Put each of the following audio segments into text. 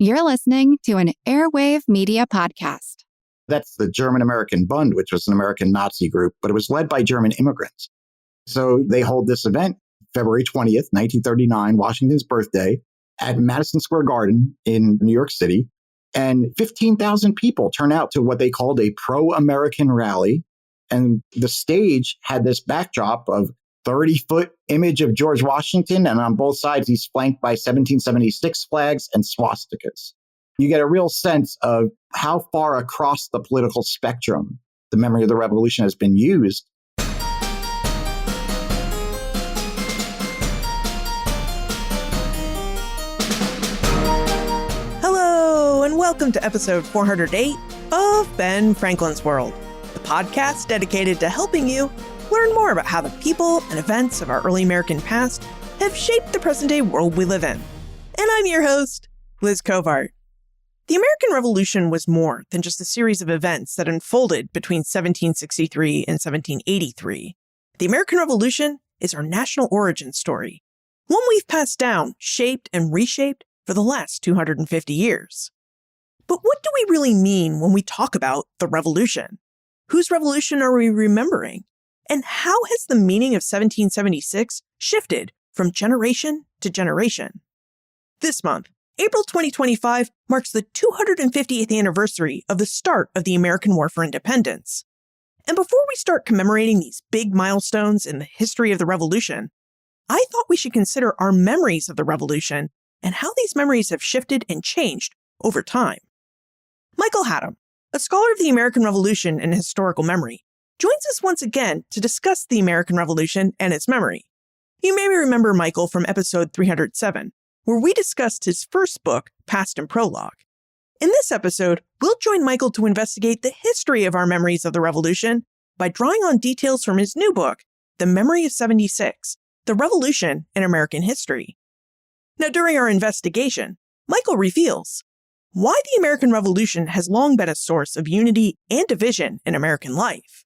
You're listening to an Airwave Media Podcast. That's the German-American Bund, which was an American Nazi group, but it was led by German immigrants. So they hold this event, February 20th, 1939, Washington's birthday, at Madison Square Garden in New York City. And 15,000 people turn out to what they called a pro-American rally. And the stage had this backdrop of 30-foot image of George Washington, and on both sides, he's flanked by 1776 flags and swastikas. You get a real sense of how far across the political spectrum the memory of the revolution has been used. Hello, and welcome to episode 408 of Ben Franklin's World, the podcast dedicated to helping you learn more about how the people and events of our early American past have shaped the present-day world we live in. And I'm your host, Liz Covart. The American Revolution was more than just a series of events that unfolded between 1763 and 1783. The American Revolution is our national origin story, one we've passed down, shaped, and reshaped for the last 250 years. But what do we really mean when we talk about the revolution? Whose revolution are we remembering? And how has the meaning of 1776 shifted from generation to generation? This month, April 2025, marks the 250th anniversary of the start of the American War for Independence. And before we start commemorating these big milestones in the history of the Revolution, I thought we should consider our memories of the Revolution and how these memories have shifted and changed over time. Michael Hattem, a scholar of the American Revolution and historical memory, joins us once again to discuss the American Revolution and its memory. You may remember Michael from episode 307, where we discussed his first book, Past and Prologue. In this episode, we'll join Michael to investigate the history of our memories of the Revolution by drawing on details from his new book, The Memory of 76, The Revolution in American History. Now, during our investigation, Michael reveals why the American Revolution has long been a source of unity and division in American life,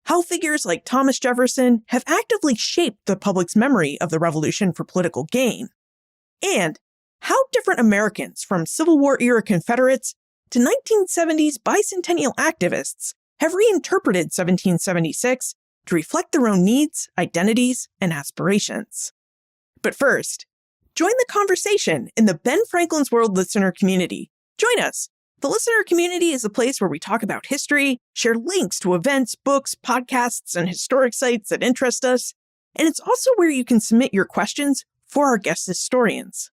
how figures like Thomas Jefferson have actively shaped the public's memory of the Revolution for political gain, and how different Americans from Civil War-era Confederates to 1970s bicentennial activists have reinterpreted 1776 to reflect their own needs, identities, and aspirations. But first, join the conversation in the Ben Franklin's World listener community. Join us. The listener community is a place where we talk about history, share links to events, books, podcasts, and historic sites that interest us, and it's also where you can submit your questions for our guest historians.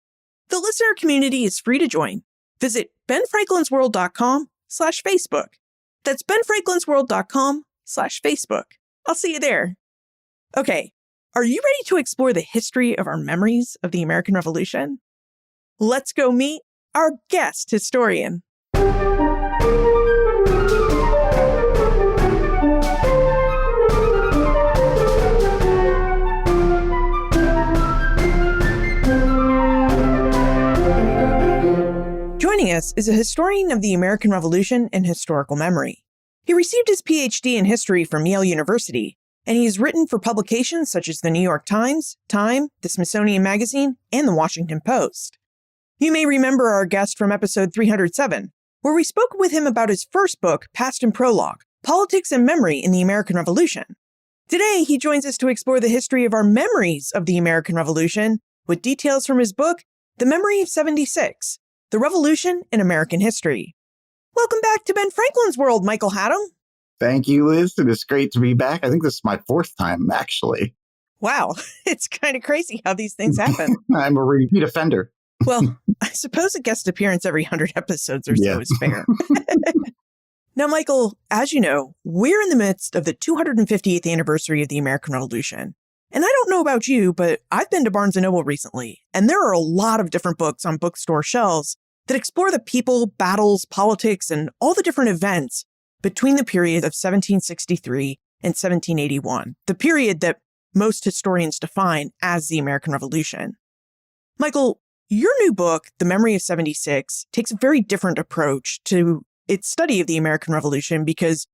The listener community is free to join. Visit benfranklinsworld.com/Facebook. That's benfranklinsworld.com/Facebook. I'll see you there. Okay, are you ready to explore the history of our memories of the American Revolution? Let's go meet our guest historian. Joining us is a historian of the American Revolution and historical memory. He received his PhD in history from Yale University, and he has written for publications such as the New York Times, Time, the Smithsonian Magazine, and the Washington Post. You may remember our guest from episode 307, where we spoke with him about his first book, Past and Prologue, Politics and Memory in the American Revolution. Today, he joins us to explore the history of our memories of the American Revolution with details from his book, The Memory of 76, The Revolution in American History. Welcome back to Ben Franklin's World, Michael Hattem. Thank you, Liz. It is great to be back. I think this is my fourth time, actually. Wow, it's kind of crazy how these things happen. I'm a repeat offender. Well, I suppose a guest appearance every 100 episodes or so is fair. Now, Michael, as you know, we're in the midst of the 250th anniversary of the American Revolution. And I don't know about you, but I've been to Barnes & Noble recently, and there are a lot of different books on bookstore shelves that explore the people, battles, politics, and all the different events between the period of 1763 and 1781, the period that most historians define as the American Revolution. Michael, your new book, The Memory of 76, takes a very different approach to its study of the American Revolution because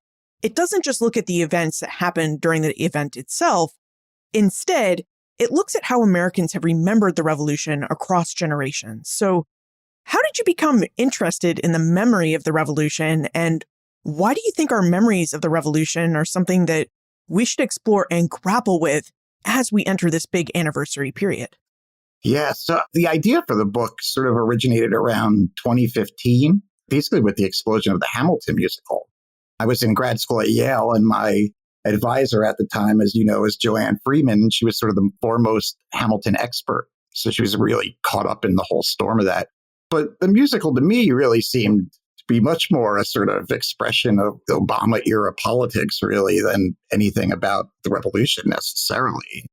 it doesn't just look at the events that happened during the event itself. Instead, it looks at how Americans have remembered the revolution across generations. So How did you become interested in the memory of the revolution? And why do you think our memories of the revolution are something that we should explore and grapple with as we enter this big anniversary period? Yeah, so the idea for the book sort of originated around 2015, basically with the explosion of the Hamilton musical. I was in grad school at Yale, and my advisor at the time, as you know, is Joanne Freeman. She was sort of the foremost Hamilton expert. So she was really caught up in the whole storm of that. But the musical to me really seemed to be much more a sort of expression of Obama era politics, really, than anything about the revolution necessarily.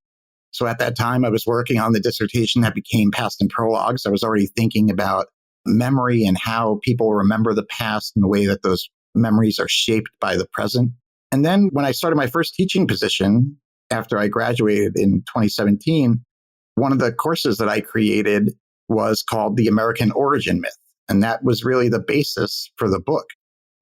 So at that time, I was working on the dissertation that became Past and Prologues. I was already thinking about memory and how people remember the past and the way that those memories are shaped by the present. And then when I started my first teaching position after I graduated in 2017, one of the courses that I created was called The American Origin Myth. And that was really the basis for the book.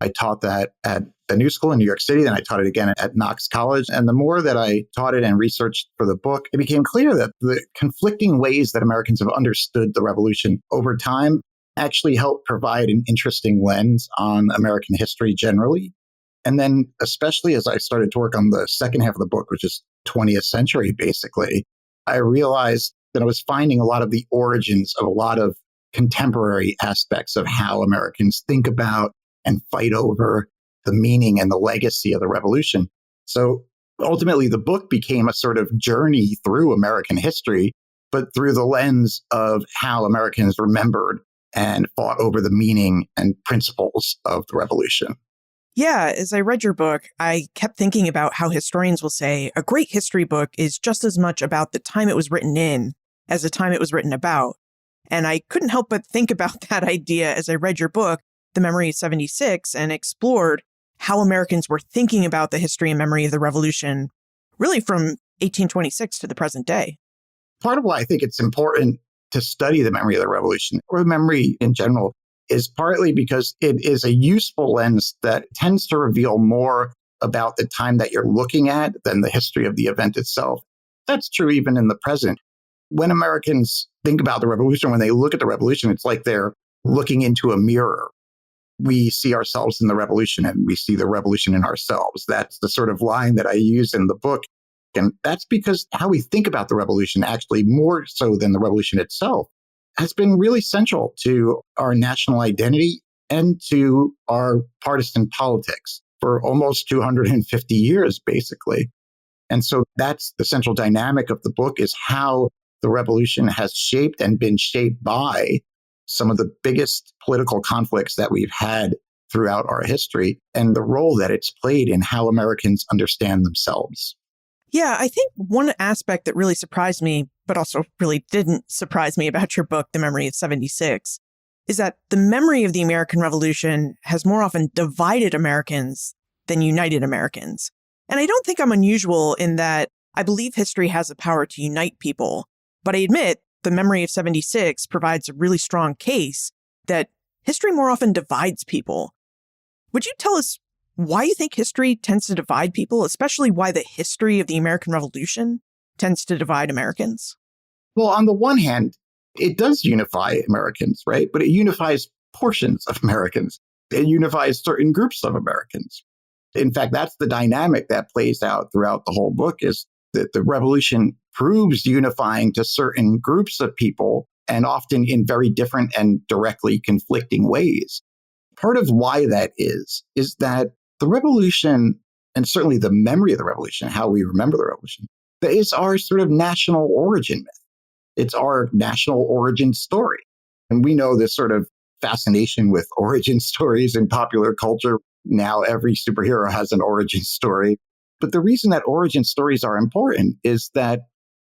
I taught that at the New School in New York City, and I taught it again at Knox College. And the more that I taught it and researched for the book, it became clear that the conflicting ways that Americans have understood the revolution over time actually helped provide an interesting lens on American history generally. And then, especially as I started to work on the second half of the book, which is 20th century, basically, I realized that I was finding a lot of the origins of a lot of contemporary aspects of how Americans think about and fight over the meaning and the legacy of the revolution. So ultimately, the book became a sort of journey through American history, but through the lens of how Americans remembered and fought over the meaning and principles of the revolution. Yeah, as I read your book, I kept thinking about how historians will say a great history book is just as much about the time it was written in as the time it was written about. And I couldn't help but think about that idea as I read your book, The Memory of 76, and explored how Americans were thinking about the history and memory of the revolution, really from 1826 to the present day. Part of why I think it's important to study the memory of the revolution, or memory in general, is partly because it is a useful lens that tends to reveal more about the time that you're looking at than the history of the event itself. That's true even in the present. When Americans think about the revolution, when they look at the revolution, it's like they're looking into a mirror. We see ourselves in the revolution and we see the revolution in ourselves. That's the sort of line that I use in the book. And that's because how we think about the revolution, actually more so than the revolution itself, has been really central to our national identity and to our partisan politics for almost 250 years, basically. And so that's the central dynamic of the book, is how the revolution has shaped and been shaped by some of the biggest political conflicts that we've had throughout our history, and the role that it's played in how Americans understand themselves. Yeah, I think one aspect that really surprised me, but also really didn't surprise me about your book, The Memory of 76, is that the memory of the American Revolution has more often divided Americans than united Americans. And I don't think I'm unusual in that I believe history has the power to unite people, but I admit The Memory of 76 provides a really strong case that history more often divides people. Would you tell us why you think history tends to divide people, especially why the history of the American Revolution tends to divide Americans? Well, on the one hand, it does unify Americans, right? But it unifies portions of Americans. It unifies certain groups of Americans. In fact, that's the dynamic that plays out throughout the whole book, is that the revolution proves unifying to certain groups of people, and often in very different and directly conflicting ways. Part of why that is that the revolution, and certainly the memory of the revolution, how we remember the revolution, that is our sort of national origin myth. It's our national origin story. And we know this sort of fascination with origin stories in popular culture. Now every superhero has an origin story. But the reason that origin stories are important is that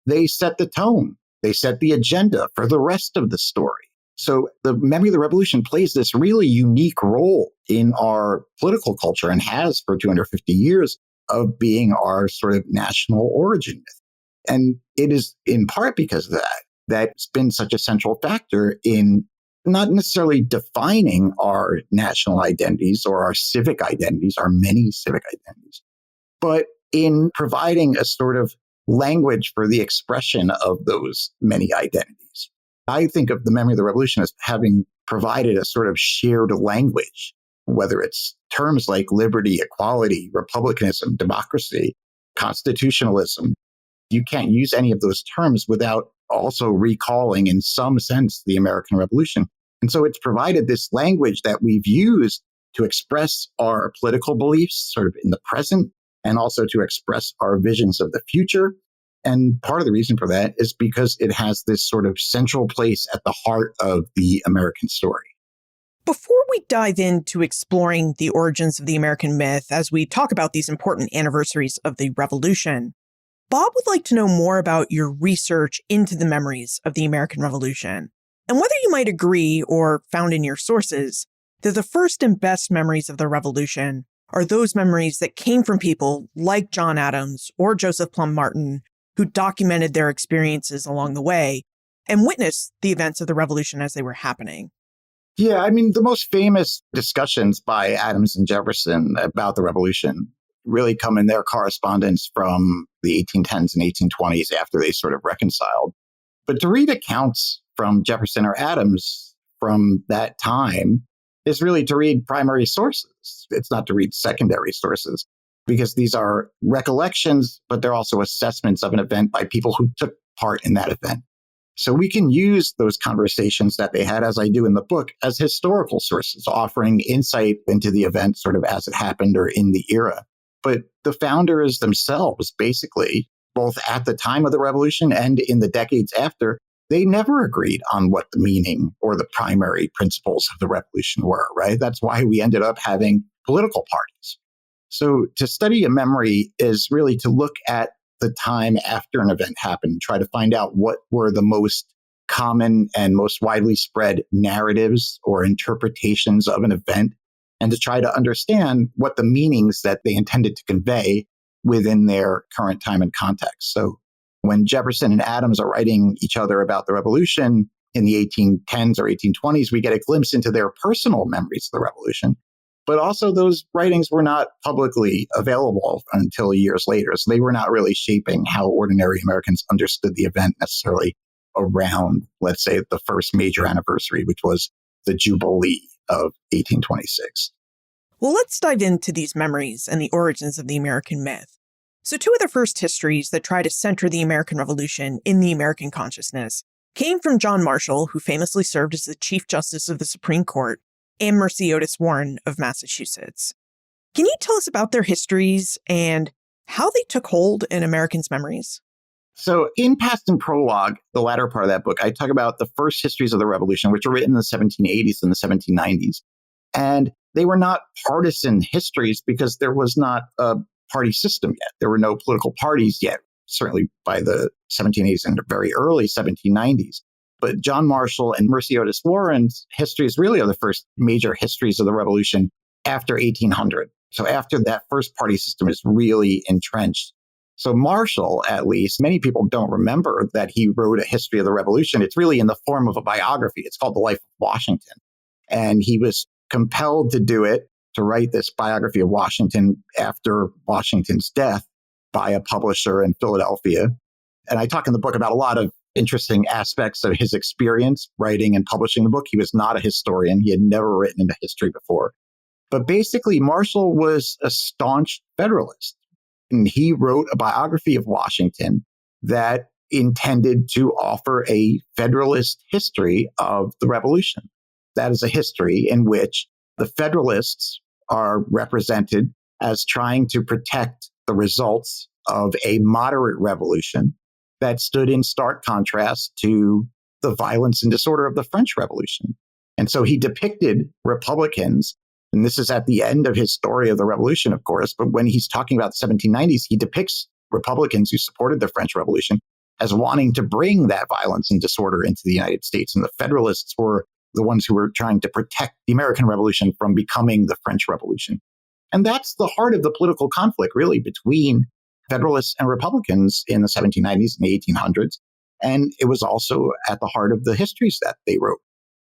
they set the tone. They set the agenda for the rest of the story. So the memory of the revolution plays this really unique role in our political culture, and has for 250 years, of being our sort of national origin myth. And it is in part because of that's been such a central factor in not necessarily defining our national identities or our civic identities, our many civic identities, but in providing a sort of language for the expression of those many identities. I think of the memory of the revolution as having provided a sort of shared language, whether it's terms like liberty, equality, republicanism, democracy, constitutionalism. You can't use any of those terms without also recalling, in some sense, the American Revolution. And so it's provided this language that we've used to express our political beliefs sort of in the present and also to express our visions of the future. And part of the reason for that is because it has this sort of central place at the heart of the American story. Before we dive into exploring the origins of the American myth as we talk about these important anniversaries of the Revolution, Bob would like to know more about your research into the memories of the American Revolution and whether you might agree or found in your sources that the first and best memories of the Revolution are those memories that came from people like John Adams or Joseph Plum Martin, who documented their experiences along the way and witnessed the events of the Revolution as they were happening. Yeah, I mean, the most famous discussions by Adams and Jefferson about the Revolution really come in their correspondence from the 1810s and 1820s after they sort of reconciled. But to read accounts from Jefferson or Adams from that time is really to read primary sources. It's not to read secondary sources, because these are recollections, but they're also assessments of an event by people who took part in that event. So we can use those conversations that they had, as I do in the book, as historical sources, offering insight into the event sort of as it happened or in the era. But the founders themselves, basically, both at the time of the revolution and in the decades after, they never agreed on what the meaning or the primary principles of the revolution were, right? That's why we ended up having political parties. So to study a memory is really to look at the time after an event happened, try to find out what were the most common and most widely spread narratives or interpretations of an event, and to try to understand what the meanings that they intended to convey within their current time and context. So when Jefferson and Adams are writing each other about the revolution in the 1810s or 1820s, we get a glimpse into their personal memories of the revolution. But also those writings were not publicly available until years later. So they were not really shaping how ordinary Americans understood the event necessarily around, let's say, the first major anniversary, which was the Jubilee of 1826. Well, let's dive into these memories and the origins of the American myth. So two of the first histories that try to center the American Revolution in the American consciousness came from John Marshall, who famously served as the Chief Justice of the Supreme Court, and Mercy Otis Warren of Massachusetts. Can you tell us about their histories and how they took hold in Americans' memories? So in Past and Prologue, the latter part of that book, I talk about the first histories of the revolution, which were written in the 1780s and the 1790s. And they were not partisan histories because there was not a party system yet. There were no political parties yet, certainly by the 1780s and the very early 1790s. But John Marshall and Mercy Otis Warren's histories really are the first major histories of the revolution after 1800. So after that first party system is really entrenched. So Marshall, at least, many people don't remember that he wrote a history of the revolution. It's really in the form of a biography. It's called The Life of Washington. And he was compelled to do it, to write this biography of Washington after Washington's death by a publisher in Philadelphia. And I talk in the book about a lot of interesting aspects of his experience writing and publishing the book. He was not a historian. He had never written into history before. But basically, Marshall was a staunch Federalist. And he wrote a biography of Washington that intended to offer a Federalist history of the Revolution. That is a history in which the Federalists are represented as trying to protect the results of a moderate revolution that stood in stark contrast to the violence and disorder of the French Revolution. And so he depicted Republicans, and this is at the end of his story of the Revolution, of course, but when he's talking about the 1790s, he depicts Republicans who supported the French Revolution as wanting to bring that violence and disorder into the United States. And the Federalists were the ones who were trying to protect the American Revolution from becoming the French Revolution. And that's the heart of the political conflict, really, between Federalists and Republicans in the 1790s and the 1800s. And it was also at the heart of the histories that they wrote.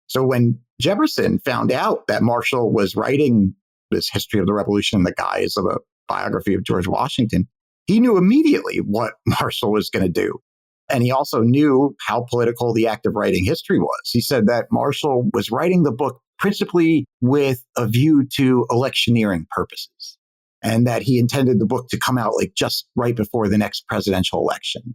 So when Jefferson found out that Marshall was writing this history of the revolution in the guise of a biography of George Washington, he knew immediately what Marshall was going to do. And he also knew how political the act of writing history was. He said that Marshall was writing the book principally with a view to electioneering purposes, and that he intended the book to come out like just right before the next presidential election.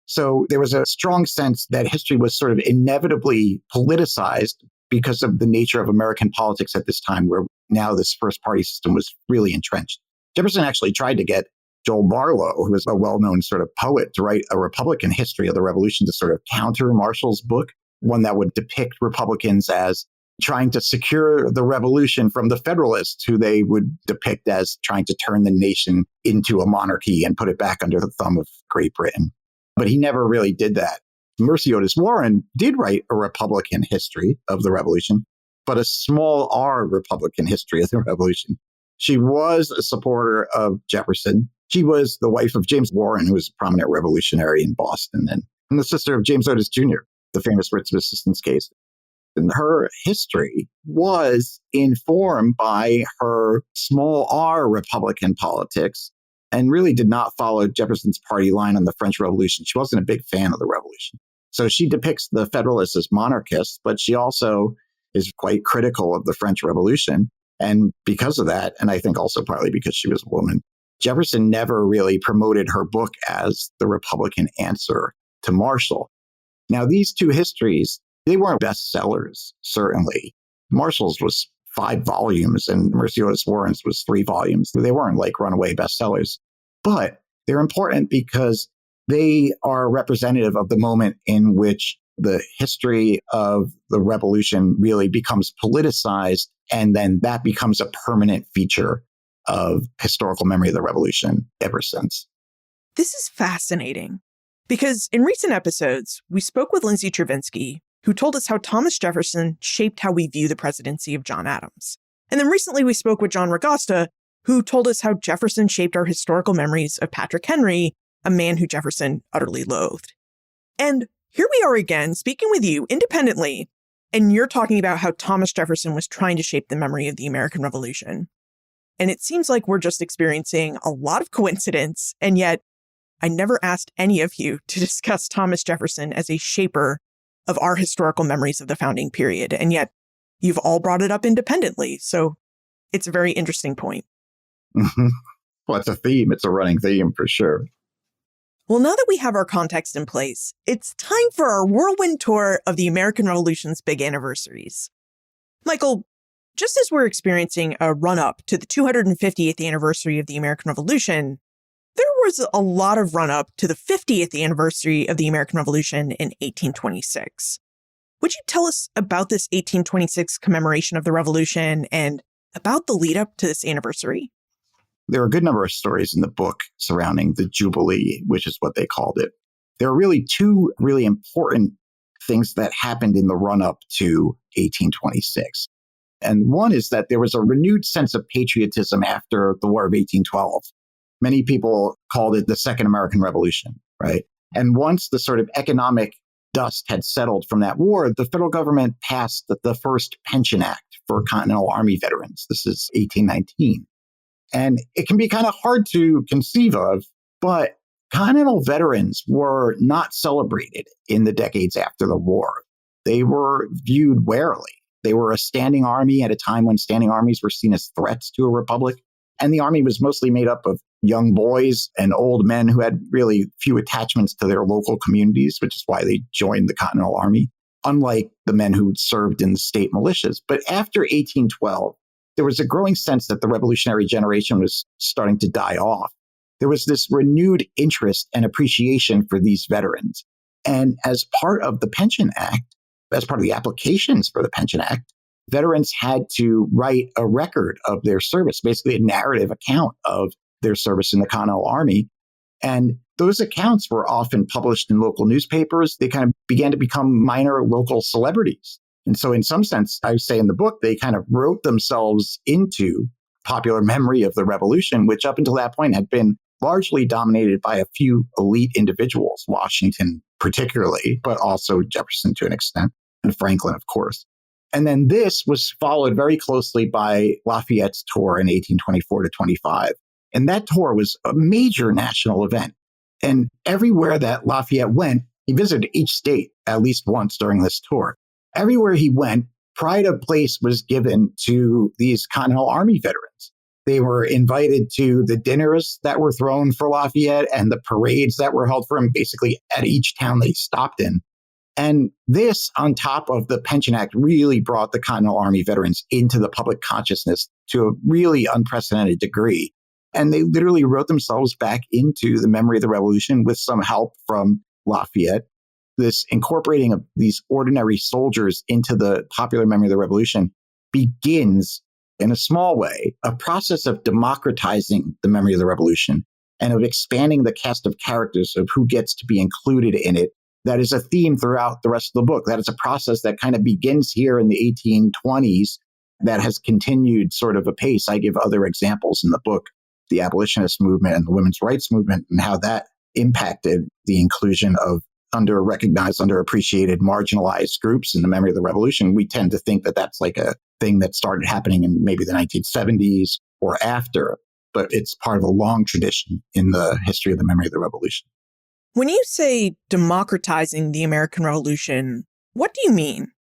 So there was a strong sense that history was sort of inevitably politicized because of the nature of American politics at this time, where now this first party system was really entrenched. Jefferson actually tried to get Joel Barlow, who was a well-known sort of poet, to write a Republican history of the Revolution to sort of counter Marshall's book, one that would depict Republicans as trying to secure the revolution from the Federalists, who they would depict as trying to turn the nation into a monarchy and put it back under the thumb of Great Britain. But he never really did that. Mercy Otis Warren did write a Republican history of the Revolution, but a small r Republican history of the Revolution. She was a supporter of Jefferson. She was the wife of James Warren, who was a prominent revolutionary in Boston, and the sister of James Otis Jr., the famous writs of assistance case. And her history was informed by her small r Republican politics and really did not follow Jefferson's party line on the French Revolution. She wasn't a big fan of the revolution. So she depicts the Federalists as monarchists, but she also is quite critical of the French Revolution. And because of that, and I think also partly because she was a woman, Jefferson never really promoted her book as the Republican answer to Marshall. Now, these two histories, they weren't bestsellers, certainly. Marshall's was 5 volumes and Mercy Otis Warren's was 3 volumes. They weren't like runaway bestsellers, but they're important because they are representative of the moment in which the history of the revolution really becomes politicized, and then that becomes a permanent feature of historical memory of the revolution ever since. This is fascinating because in recent episodes, we spoke with Lindsay Travinsky, who told us how Thomas Jefferson shaped how we view the presidency of John Adams. And then recently we spoke with John Ragasta, who told us how Jefferson shaped our historical memories of Patrick Henry, a man who Jefferson utterly loathed. And here we are again, speaking with you independently, and you're talking about how Thomas Jefferson was trying to shape the memory of the American Revolution. And it seems like we're just experiencing a lot of coincidence, and yet I never asked any of you to discuss Thomas Jefferson as a shaper of our historical memories of the founding period, and yet you've all brought it up independently. So it's a very interesting point. Well, it's a theme. It's a running theme for sure. Well, now that we have our context in place, it's time for our whirlwind tour of the American Revolution's big anniversaries. Michael, just as we're experiencing a run-up to the 250th anniversary of the American Revolution, there was a lot of run-up to the 50th anniversary of the American Revolution in 1826. Would you tell us about this 1826 commemoration of the Revolution and about the lead-up to this anniversary? There are a good number of stories in the book surrounding the Jubilee, which is what they called it. There are really 2 really important things that happened in the run-up to 1826. And one is that there was a renewed sense of patriotism after the War of 1812. Many people called it the Second American Revolution, right? And once the sort of economic dust had settled from that war, the federal government passed the first Pension Act for Continental Army veterans. This is 1819. And it can be kind of hard to conceive of, but Continental veterans were not celebrated in the decades after the war. They were viewed warily. They were a standing army at a time when standing armies were seen as threats to a republic. And the army was mostly made up of young boys and old men who had really few attachments to their local communities, which is why they joined the Continental Army, unlike the men who served in the state militias. But after 1812, there was a growing sense that the revolutionary generation was starting to die off. There was this renewed interest and appreciation for these veterans. And as part of the Pension Act, as part of the applications for the Pension Act, veterans had to write a record of their service, basically a narrative account of their service in the Continental Army. And those accounts were often published in local newspapers. They kind of began to become minor local celebrities. And so in some sense, I would say in the book, they kind of wrote themselves into popular memory of the revolution, which up until that point had been largely dominated by a few elite individuals, Washington particularly, but also Jefferson to an extent, and Franklin, of course. And then this was followed very closely by Lafayette's tour in 1824 to 25. And that tour was a major national event. And everywhere that Lafayette went, He visited each state at least once during this tour. Everywhere he went, pride of place was given to these Continental Army veterans. They were invited to the dinners that were thrown for Lafayette and the parades that were held for him, basically at each town they stopped in. And this, on top of the Pension Act, really brought the Continental Army veterans into the public consciousness to a really unprecedented degree. And they literally wrote themselves back into the memory of the Revolution with some help from Lafayette. This incorporating of these ordinary soldiers into the popular memory of the Revolution begins, in a small way, a process of democratizing the memory of the Revolution and of expanding the cast of characters of who gets to be included in it. That is a theme throughout the rest of the book. That is a process that kind of begins here in the 1820s that has continued sort of apace. I give other examples in the book, the abolitionist movement and the women's rights movement, and how that impacted the inclusion of under-recognized, underappreciated, marginalized groups in the memory of the Revolution. We tend to think that that's like a thing that started happening in maybe the 1970s or after, but it's part of a long tradition in the history of the memory of the Revolution. When you say democratizing the American Revolution, what do you mean?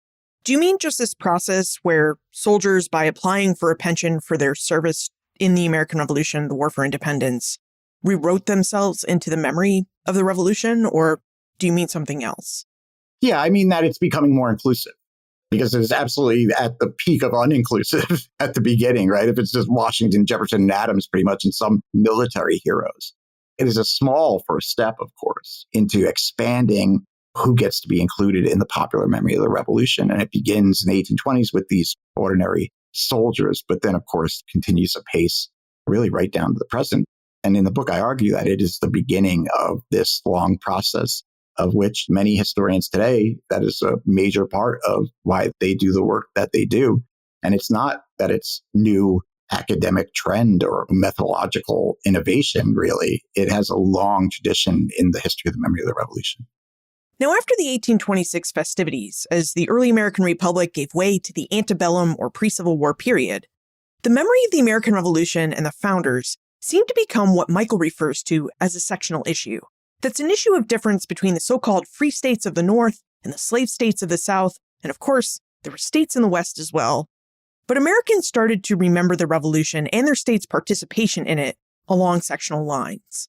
Do you mean just this process where soldiers, by applying for a pension for their service in the American Revolution, the War for Independence, rewrote themselves into the memory of the Revolution, or do you mean something else? Yeah, I mean that it's becoming more inclusive, because it is absolutely at the peak of uninclusive at the beginning, right? If it's just Washington, Jefferson, and Adams, pretty much, and some military heroes. It is a small first step, of course, into expanding who gets to be included in the popular memory of the Revolution. And it begins in the 1820s with these ordinary soldiers, but then, of course, continues apace really right down to the present. And in the book, I argue that it is the beginning of this long process, of which many historians today, that is a major part of why they do the work that they do. And it's not that it's new academic trend or methodological innovation, really. It has a long tradition in the history of the memory of the Revolution. Now, after the 1826 festivities, as the early American Republic gave way to the antebellum or pre-Civil War period, the memory of the American Revolution and the founders seemed to become what Michael refers to as a sectional issue. That's an issue of difference between the so-called free states of the North and the slave states of the South, and of course, there were states in the West as well. But Americans started to remember the Revolution and their state's participation in it along sectional lines.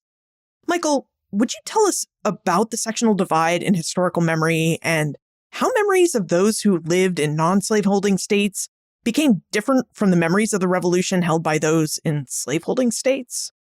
Michael, would you tell us about the sectional divide in historical memory and how memories of those who lived in non-slaveholding states became different from the memories of the Revolution held by those in slaveholding states?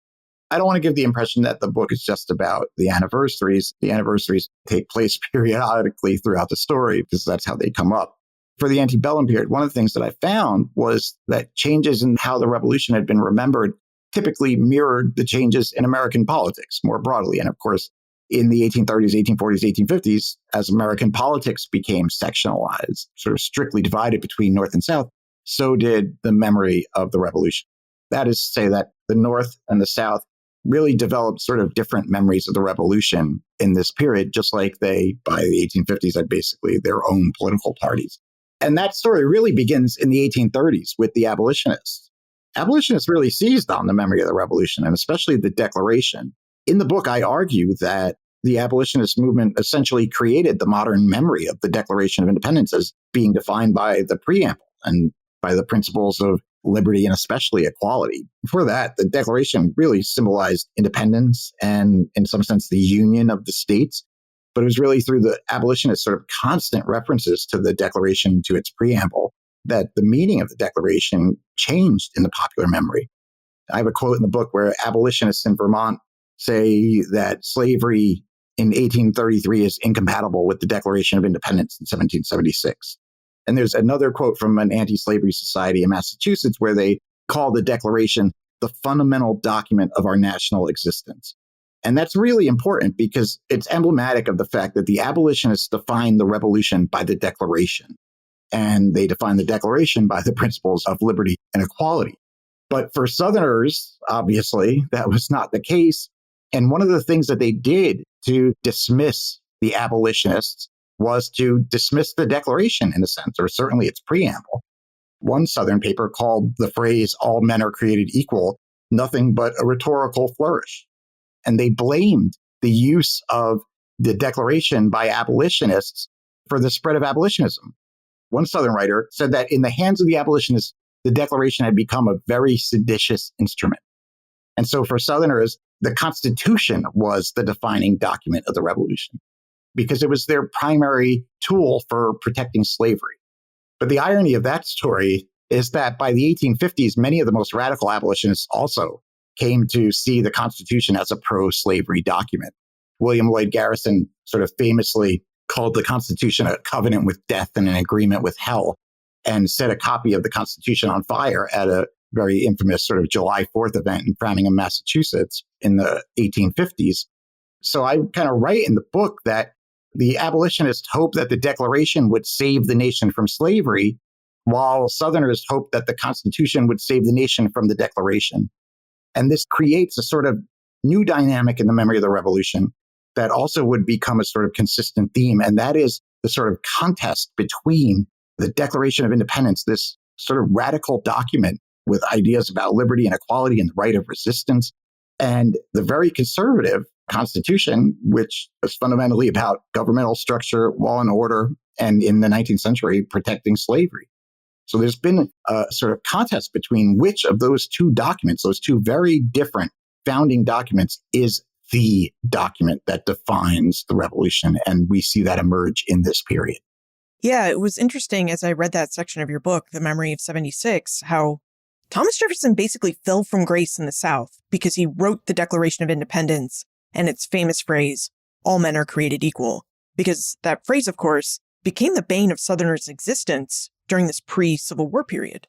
I don't want to give the impression that the book is just about the anniversaries. The anniversaries take place periodically throughout the story because that's how they come up. For the antebellum period, one of the things that I found was that changes in how the Revolution had been remembered typically mirrored the changes in American politics more broadly. And of course, in the 1830s, 1840s, 1850s, as American politics became sectionalized, sort of strictly divided between North and South, so did the memory of the Revolution. That is to say that the North and the South really developed sort of different memories of the Revolution in this period, just like they, by the 1850s, had basically their own political parties. And that story really begins in the 1830s with the abolitionists. Abolitionists really seized on the memory of the Revolution, and especially the Declaration. In the book, I argue that the abolitionist movement essentially created the modern memory of the Declaration of Independence as being defined by the preamble and by the principles of liberty and especially equality. Before that, the Declaration really symbolized independence and, in some sense, the union of the states. But it was really through the abolitionist sort of constant references to the Declaration, to its preamble, that the meaning of the Declaration changed in the popular memory. I have a quote in the book where abolitionists in Vermont say that slavery in 1833 is incompatible with the Declaration of Independence in 1776. And there's another quote from an anti-slavery society in Massachusetts where they call the Declaration the fundamental document of our national existence. And that's really important because it's emblematic of the fact that the abolitionists defined the Revolution by the Declaration. And they defined the Declaration by the principles of liberty and equality. But for Southerners, obviously, that was not the case. And one of the things that they did to dismiss the abolitionists was to dismiss the Declaration, in a sense, or certainly its preamble. One Southern paper called the phrase, "all men are created equal," nothing but a rhetorical flourish. And they blamed the use of the declaration by abolitionists for the spread of abolitionism. One Southern writer said that in the hands of the abolitionists, the Declaration had become a very seditious instrument. And so for Southerners, the Constitution was the defining document of the Revolution because it was their primary tool for protecting slavery. But the irony of that story is that by the 1850s, many of the most radical abolitionists also came to see the Constitution as a pro-slavery document. William Lloyd Garrison sort of famously called the Constitution a covenant with death and an agreement with hell, and set a copy of the Constitution on fire at a very infamous sort of July 4th event in Framingham, Massachusetts in the 1850s. So I kind of write in the book that the abolitionists hoped that the Declaration would save the nation from slavery, while Southerners hoped that the Constitution would save the nation from the Declaration. And this creates a sort of new dynamic in the memory of the Revolution that also would become a sort of consistent theme. And that is the sort of contest between the Declaration of Independence, this sort of radical document with ideas about liberty and equality and the right of resistance, and the very conservative Constitution, which is fundamentally about governmental structure, law and order, and in the 19th century, protecting slavery. So there's been a sort of contest between which of those two documents, those two very different founding documents, is the document that defines the revolution. And we see that emerge in this period. Yeah, it was interesting as I read that section of your book, The Memory of 76, how Thomas Jefferson basically fell from grace in the South because he wrote the Declaration of Independence and its famous phrase, all men are created equal. Because that phrase, of course, became the bane of Southerners' existence during this pre-Civil War period.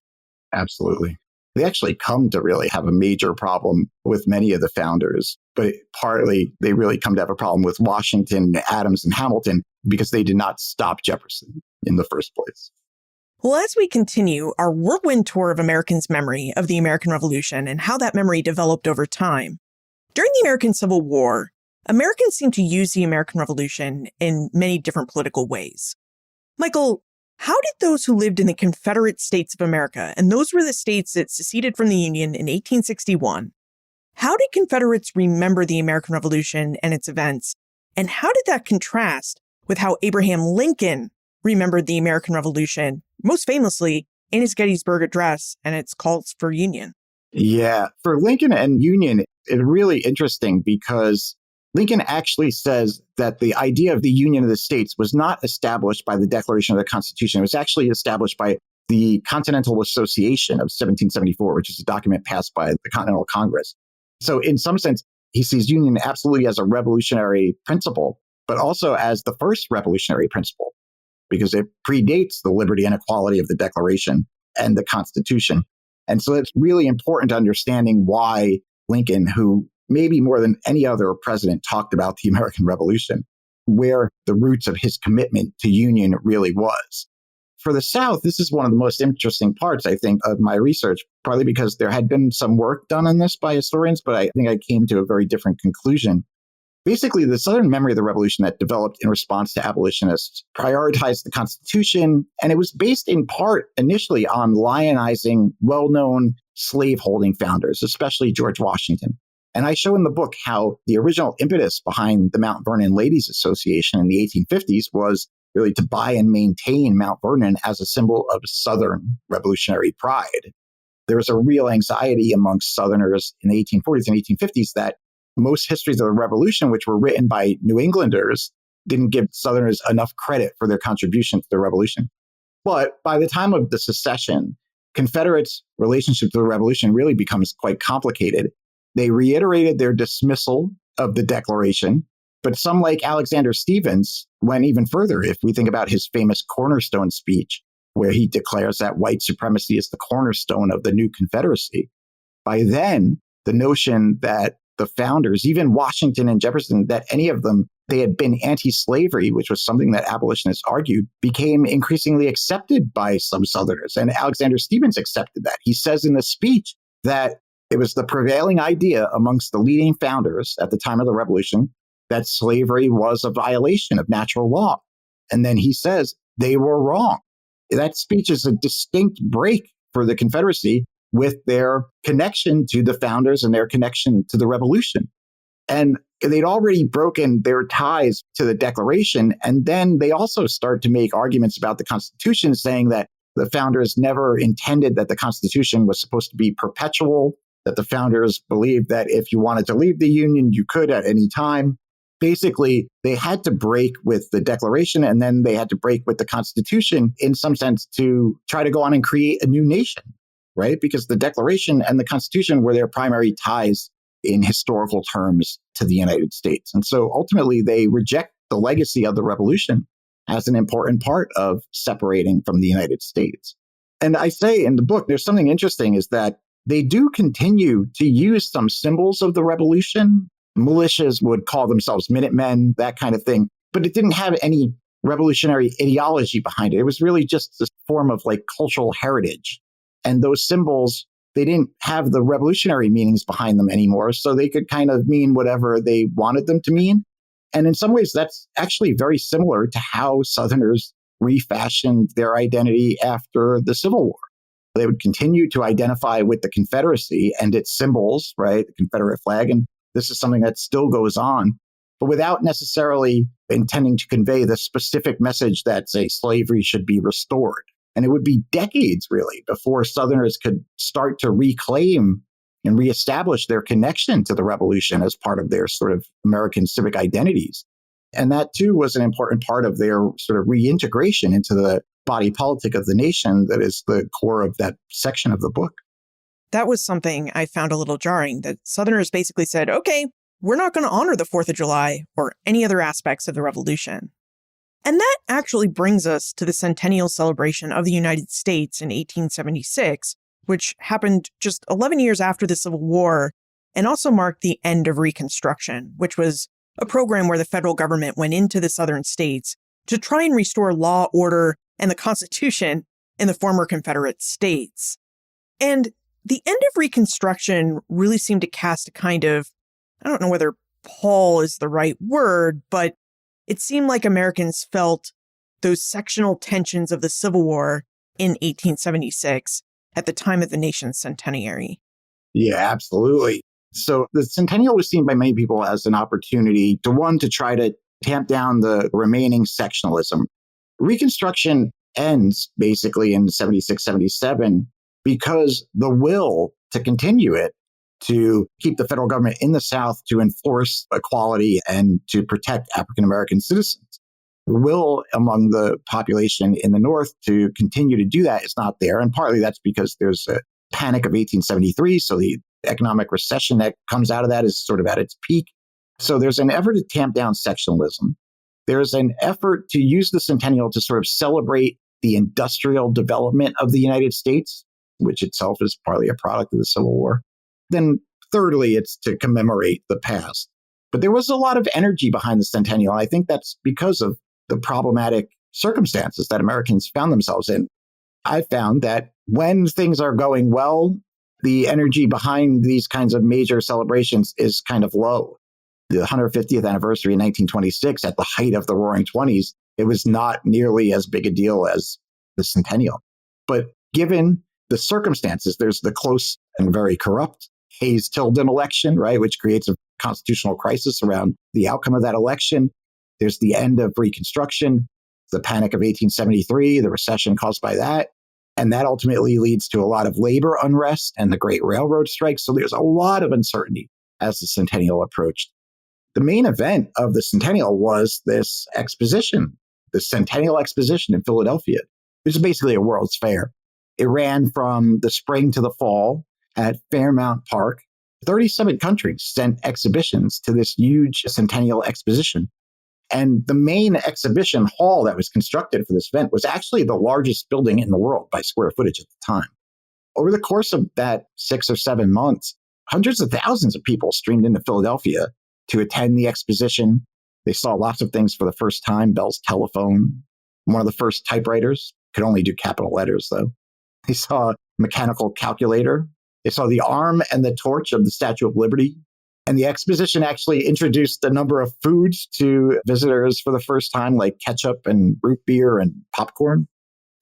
Absolutely. They actually come to really have a major problem with many of the founders, but partly they really come to have a problem with Washington, Adams, and Hamilton because they did not stop Jefferson in the first place. Well, as we continue our whirlwind tour of Americans' memory of the American Revolution and how that memory developed over time, during the American Civil War, Americans seemed to use the American Revolution in many different political ways. Michael, how did those who lived in the Confederate States of America, and those were the states that seceded from the Union in 1861, how did Confederates remember the American Revolution and its events? And how did that contrast with how Abraham Lincoln remembered the American Revolution, most famously in his Gettysburg Address and its calls for union? Yeah, for Lincoln and Union, it's really interesting because Lincoln actually says that the idea of the Union of the States was not established by the Declaration of the Constitution. It was actually established by the Continental Association of 1774, which is a document passed by the Continental Congress. So in some sense, he sees union absolutely as a revolutionary principle, but also as the first revolutionary principle, because it predates the liberty and equality of the Declaration and the Constitution. And so it's really important to understanding why Lincoln, who maybe more than any other president talked about the American Revolution, where the roots of his commitment to union really was. For the South, this is one of the most interesting parts, I think, of my research, partly because there had been some work done on this by historians, but I think I came to a very different conclusion. Basically, the Southern memory of the Revolution that developed in response to abolitionists prioritized the Constitution, and it was based in part initially on lionizing well-known slaveholding founders, especially George Washington. And I show in the book how the original impetus behind the Mount Vernon Ladies Association in the 1850s was really to buy and maintain Mount Vernon as a symbol of Southern revolutionary pride. There was a real anxiety amongst Southerners in the 1840s and 1850s that most histories of the Revolution, which were written by New Englanders, didn't give Southerners enough credit for their contribution to the Revolution. But by the time of the secession, Confederates' relationship to the Revolution really becomes quite complicated. They reiterated their dismissal of the Declaration, but some like Alexander Stephens went even further. If we think about his famous Cornerstone speech, where he declares that white supremacy is the cornerstone of the new Confederacy, by then, the notion that the founders, even Washington and Jefferson, that any of them, they had been anti-slavery, which was something that abolitionists argued, became increasingly accepted by some Southerners. And Alexander Stephens accepted that. He says in the speech that it was the prevailing idea amongst the leading founders at the time of the Revolution that slavery was a violation of natural law. And then he says they were wrong. That speech is a distinct break for the Confederacy with their connection to the founders and their connection to the Revolution. And they'd already broken their ties to the Declaration. And then they also start to make arguments about the Constitution, saying that the founders never intended that the Constitution was supposed to be perpetual, that the founders believed that if you wanted to leave the Union, you could at any time. Basically, they had to break with the Declaration, and then they had to break with the Constitution in some sense to try to go on and create a new nation, right? Because the Declaration and the Constitution were their primary ties in historical terms to the United States. And so ultimately, they reject the legacy of the Revolution as an important part of separating from the United States. And I say in the book, there's something interesting is that they do continue to use some symbols of the Revolution. Militias would call themselves Minutemen, that kind of thing. But it didn't have any revolutionary ideology behind it. It was really just this form of like cultural heritage. And those symbols, they didn't have the revolutionary meanings behind them anymore. So they could kind of mean whatever they wanted them to mean. And in some ways, that's actually very similar to how Southerners refashioned their identity after the Civil War. They would continue to identify with the Confederacy and its symbols, right? The Confederate flag. And this is something that still goes on, but without necessarily intending to convey the specific message that, say, slavery should be restored. And it would be decades, really, before Southerners could start to reclaim and reestablish their connection to the Revolution as part of their sort of American civic identities. And that, too, was an important part of their sort of reintegration into the body politic of the nation that is the core of that section of the book. That was something I found a little jarring, that Southerners basically said, okay, we're not going to honor the 4th of July or any other aspects of the Revolution. And that actually brings us to the centennial celebration of the United States in 1876, which happened just 11 years after the Civil War and also marked the end of Reconstruction, which was a program where the federal government went into the southern states to try and restore law, order, and the Constitution in the former Confederate states. And the end of Reconstruction really seemed to cast a kind of, I don't know whether pall is the right word, but it seemed like Americans felt those sectional tensions of the Civil War in 1876 at the time of the nation's centenary. Yeah, absolutely. So the centennial was seen by many people as an opportunity to try to tamp down the remaining sectionalism. Reconstruction ends basically in 76, 77 because the will to continue it, to keep the federal government in the South, to enforce equality and to protect African-American citizens. The will among the population in the North to continue to do that is not there. And partly that's because there's a panic of 1873. So the economic recession that comes out of that is sort of at its peak. So there's an effort to tamp down sectionalism. There's an effort to use the centennial to sort of celebrate the industrial development of the United States, which itself is partly a product of the Civil War. Then thirdly, it's to commemorate the past. But there was a lot of energy behind the centennial. I think that's because of the problematic circumstances that Americans found themselves in. I found that when things are going well, the energy behind these kinds of major celebrations is kind of low. The 150th anniversary in 1926, at the height of the Roaring Twenties, it was not nearly as big a deal as the centennial. But given the circumstances, there's the close and very corrupt Hayes-Tilden election, right, which creates a constitutional crisis around the outcome of that election. There's the end of Reconstruction, the panic of 1873, the recession caused by that. And that ultimately leads to a lot of labor unrest and the Great Railroad Strike. So there's a lot of uncertainty as the centennial approached. The main event of the centennial was this exposition, the Centennial Exposition in Philadelphia, which is basically a World's Fair. It ran from the spring to the fall at Fairmount Park. 37 countries sent exhibitions to this huge Centennial Exposition. And the main exhibition hall that was constructed for this event was actually the largest building in the world by square footage at the time. Over the course of that 6 or 7 months, hundreds of thousands of people streamed into Philadelphia to attend the exposition. They saw lots of things for the first time. Bell's telephone, one of the first typewriters, could only do capital letters though. They saw a mechanical calculator. They saw the arm and the torch of the Statue of Liberty. And the exposition actually introduced a number of foods to visitors for the first time, like ketchup and root beer and popcorn.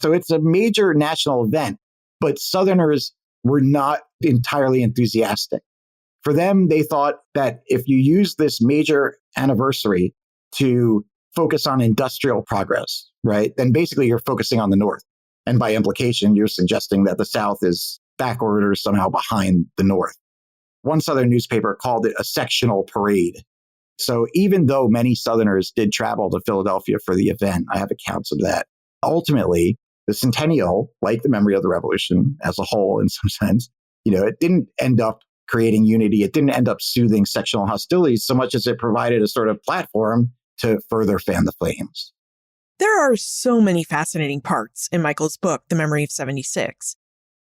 So it's a major national event, but Southerners were not entirely enthusiastic. For them, they thought that if you use this major anniversary to focus on industrial progress, right, then basically you're focusing on the North. And by implication, you're suggesting that the South is backward or somehow behind the North. One Southern newspaper called it a sectional parade. So even though many Southerners did travel to Philadelphia for the event, I have accounts of that. Ultimately, the centennial, like the memory of the revolution as a whole, in some sense, it didn't end up creating unity. It didn't end up soothing sectional hostilities so much as it provided a sort of platform to further fan the flames. There are so many fascinating parts in Michael's book, The Memory of 76.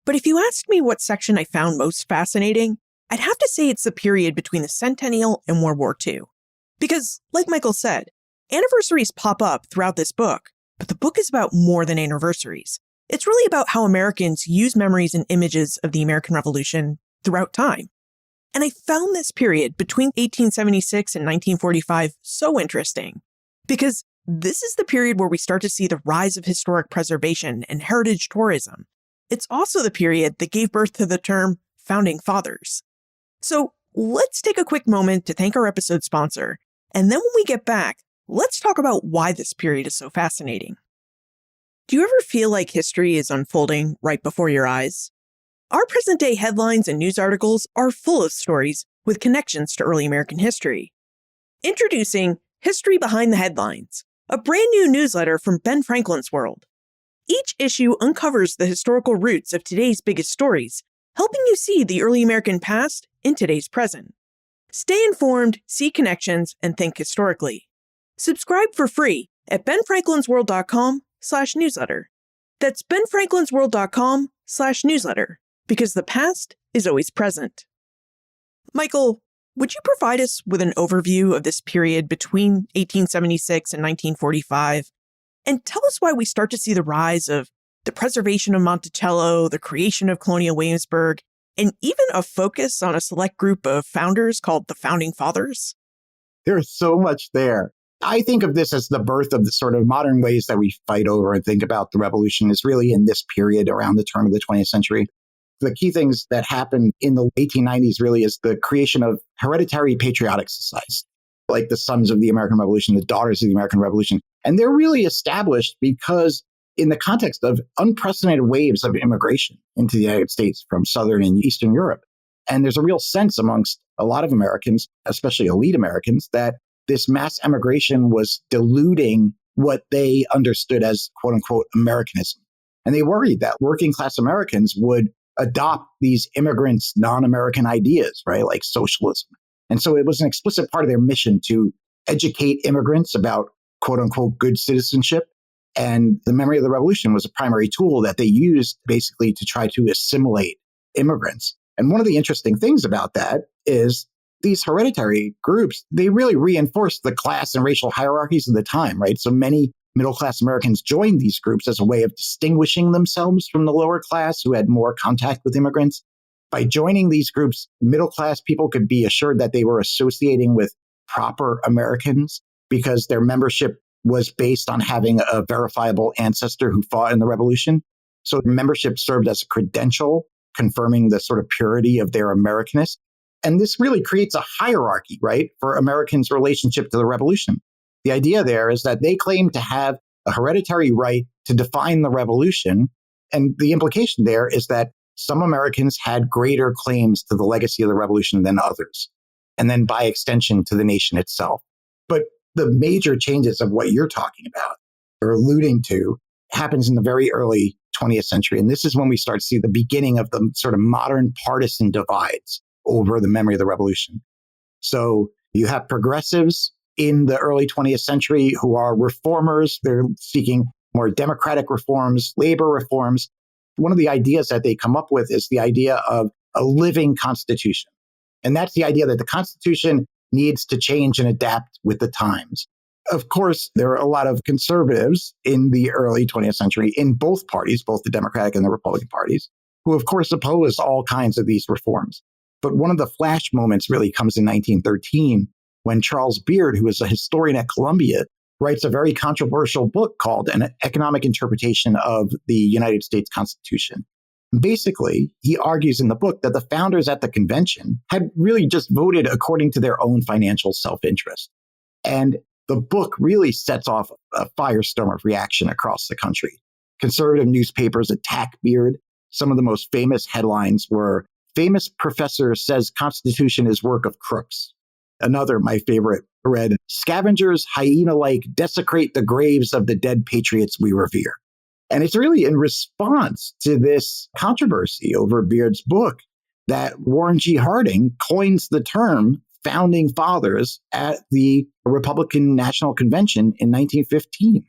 But if you asked me what section I found most fascinating, I'd have to say it's the period between the centennial and World War II. Because, like Michael said, anniversaries pop up throughout this book, but the book is about more than anniversaries. It's really about how Americans use memories and images of the American Revolution throughout time. And I found this period between 1876 and 1945 so interesting, because this is the period where we start to see the rise of historic preservation and heritage tourism. It's also the period that gave birth to the term Founding Fathers. So let's take a quick moment to thank our episode sponsor, and then when we get back, let's talk about why this period is so fascinating. Do you ever feel like history is unfolding right before your eyes? Our present-day headlines and news articles are full of stories with connections to early American history. Introducing History Behind the Headlines, a brand new newsletter from Ben Franklin's World. Each issue uncovers the historical roots of today's biggest stories, helping you see the early American past in today's present. Stay informed, see connections, and think historically. Subscribe for free at benfranklinsworld.com/newsletter. That's benfranklinsworld.com/newsletter, because the past is always present. Michael, would you provide us with an overview of this period between 1876 and 1945? And tell us why we start to see the rise of the preservation of Monticello, the creation of Colonial Williamsburg, and even a focus on a select group of founders called the Founding Fathers? There's so much there. I think of this as the birth of the sort of modern ways that we fight over and think about the revolution is really in this period around the turn of the 20th century. The key things that happened in the 1890s really is the creation of hereditary patriotic societies, like the Sons of the American Revolution, the Daughters of the American Revolution. And they're really established because in the context of unprecedented waves of immigration into the United States from Southern and Eastern Europe. And there's a real sense amongst a lot of Americans, especially elite Americans, that this mass emigration was diluting what they understood as quote unquote Americanism. And they worried that working class Americans would adopt these immigrants' non-American ideas, right, like socialism. And so it was an explicit part of their mission to educate immigrants about quote unquote good citizenship. And the memory of the revolution was a primary tool that they used basically to try to assimilate immigrants. And one of the interesting things about that is these hereditary groups, they really reinforced the class and racial hierarchies of the time, right? So many middle-class Americans joined these groups as a way of distinguishing themselves from the lower class who had more contact with immigrants. By joining these groups, middle-class people could be assured that they were associating with proper Americans because their membership was based on having a verifiable ancestor who fought in the revolution. So membership served as a credential, confirming the sort of purity of their Americanness. And this really creates a hierarchy, right, for Americans' relationship to the revolution. The idea there is that they claim to have a hereditary right to define the revolution. And the implication there is that some Americans had greater claims to the legacy of the revolution than others, and then by extension to the nation itself. But the major changes of what you're talking about or alluding to happens in the very early 20th century. And this is when we start to see the beginning of the sort of modern partisan divides over the memory of the revolution. So you have progressives in the early 20th century who are reformers. They're seeking more democratic reforms, labor reforms. One of the ideas that they come up with is the idea of a living constitution. And that's the idea that the Constitution needs to change and adapt with the times. Of course, there are a lot of conservatives in the early 20th century in both parties, both the Democratic and the Republican parties, who of course oppose all kinds of these reforms. But one of the flash moments really comes in 1913 when Charles Beard, who is a historian at Columbia, writes a very controversial book called An Economic Interpretation of the United States Constitution. Basically, he argues in the book that the founders at the convention had really just voted according to their own financial self-interest. And the book really sets off a firestorm of reaction across the country. Conservative newspapers attack Beard. Some of the most famous headlines were, "Famous professor says Constitution is work of crooks." Another, my favorite, read, "Scavengers, hyena-like, desecrate the graves of the dead patriots we revere." And it's really in response to this controversy over Beard's book that Warren G. Harding coins the term founding fathers at the Republican National Convention in 1915.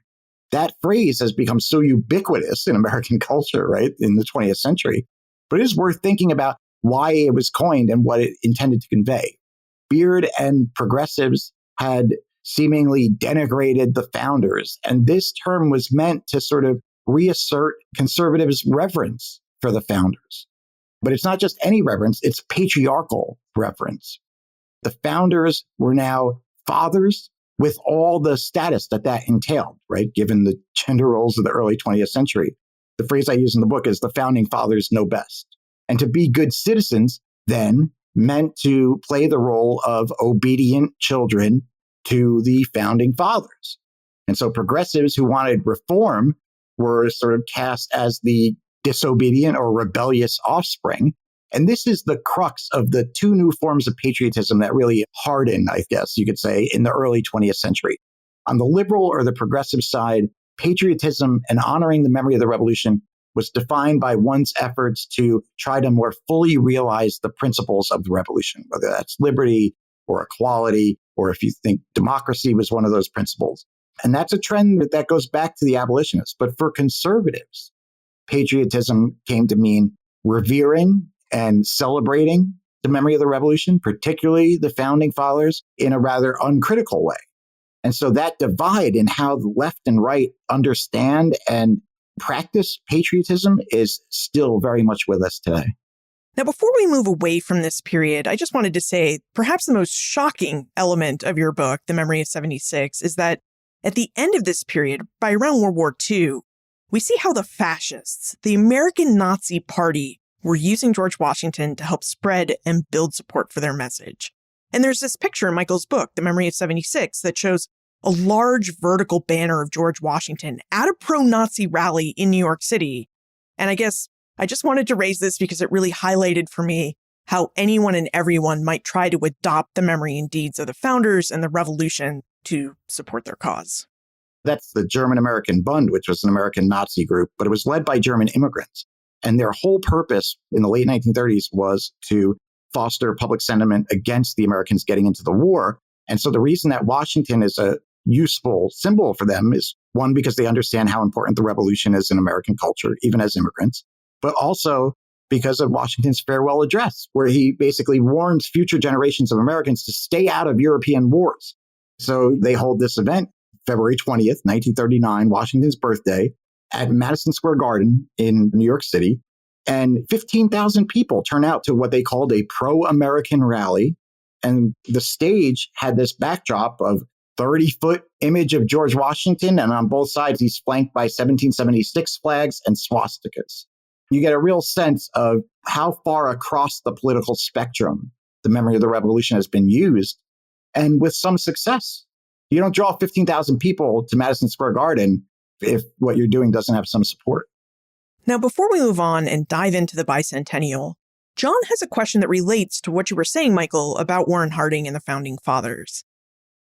That phrase has become so ubiquitous in American culture, right, in the 20th century. But it is worth thinking about why it was coined and what it intended to convey. Beard and progressives had seemingly denigrated the founders, and this term was meant to sort of reassert conservatives' reverence for the founders. But it's not just any reverence, it's patriarchal reverence. The founders were now fathers with all the status that entailed, right? Given the gender roles of the early 20th century. The phrase I use in the book is the founding fathers know best. And to be good citizens then meant to play the role of obedient children to the founding fathers. And so progressives who wanted reform were sort of cast as the disobedient or rebellious offspring. And this is the crux of the two new forms of patriotism that really hardened, I guess you could say, in the early 20th century. On the liberal or the progressive side, patriotism and honoring the memory of the revolution was defined by one's efforts to try to more fully realize the principles of the revolution, whether that's liberty or equality, or if you think democracy was one of those principles. And that's a trend that goes back to the abolitionists. But for conservatives, patriotism came to mean revering and celebrating the memory of the revolution, particularly the founding fathers, in a rather uncritical way. And so that divide in how the left and right understand and practice patriotism is still very much with us today. Now, before we move away from this period, I just wanted to say perhaps the most shocking element of your book, The Memory of 76, is that at the end of this period, by around World War II, we see how the fascists, the American Nazi Party, were using George Washington to help spread and build support for their message. And there's this picture in Michael's book, The Memory of 76, that shows a large vertical banner of George Washington at a pro-Nazi rally in New York City. And I guess I just wanted to raise this because it really highlighted for me how anyone and everyone might try to adopt the memory and deeds of the founders and the revolution to support their cause. That's the German-American Bund, which was an American Nazi group, but it was led by German immigrants. And their whole purpose in the late 1930s was to foster public sentiment against the Americans getting into the war. And so the reason that Washington is a useful symbol for them is, one, because they understand how important the revolution is in American culture, even as immigrants, but also because of Washington's farewell address, where he basically warns future generations of Americans to stay out of European wars. So they hold this event, February 20th, 1939, Washington's birthday, at Madison Square Garden in New York City. And 15,000 people turn out to what they called a pro-American rally. And the stage had this backdrop of 30-foot image of George Washington. And on both sides, he's flanked by 1776 flags and swastikas. You get a real sense of how far across the political spectrum the memory of the revolution has been used, and with some success. You don't draw 15,000 people to Madison Square Garden if what you're doing doesn't have some support. Now, before we move on and dive into the bicentennial, John has a question that relates to what you were saying, Michael, about Warren Harding and the Founding Fathers.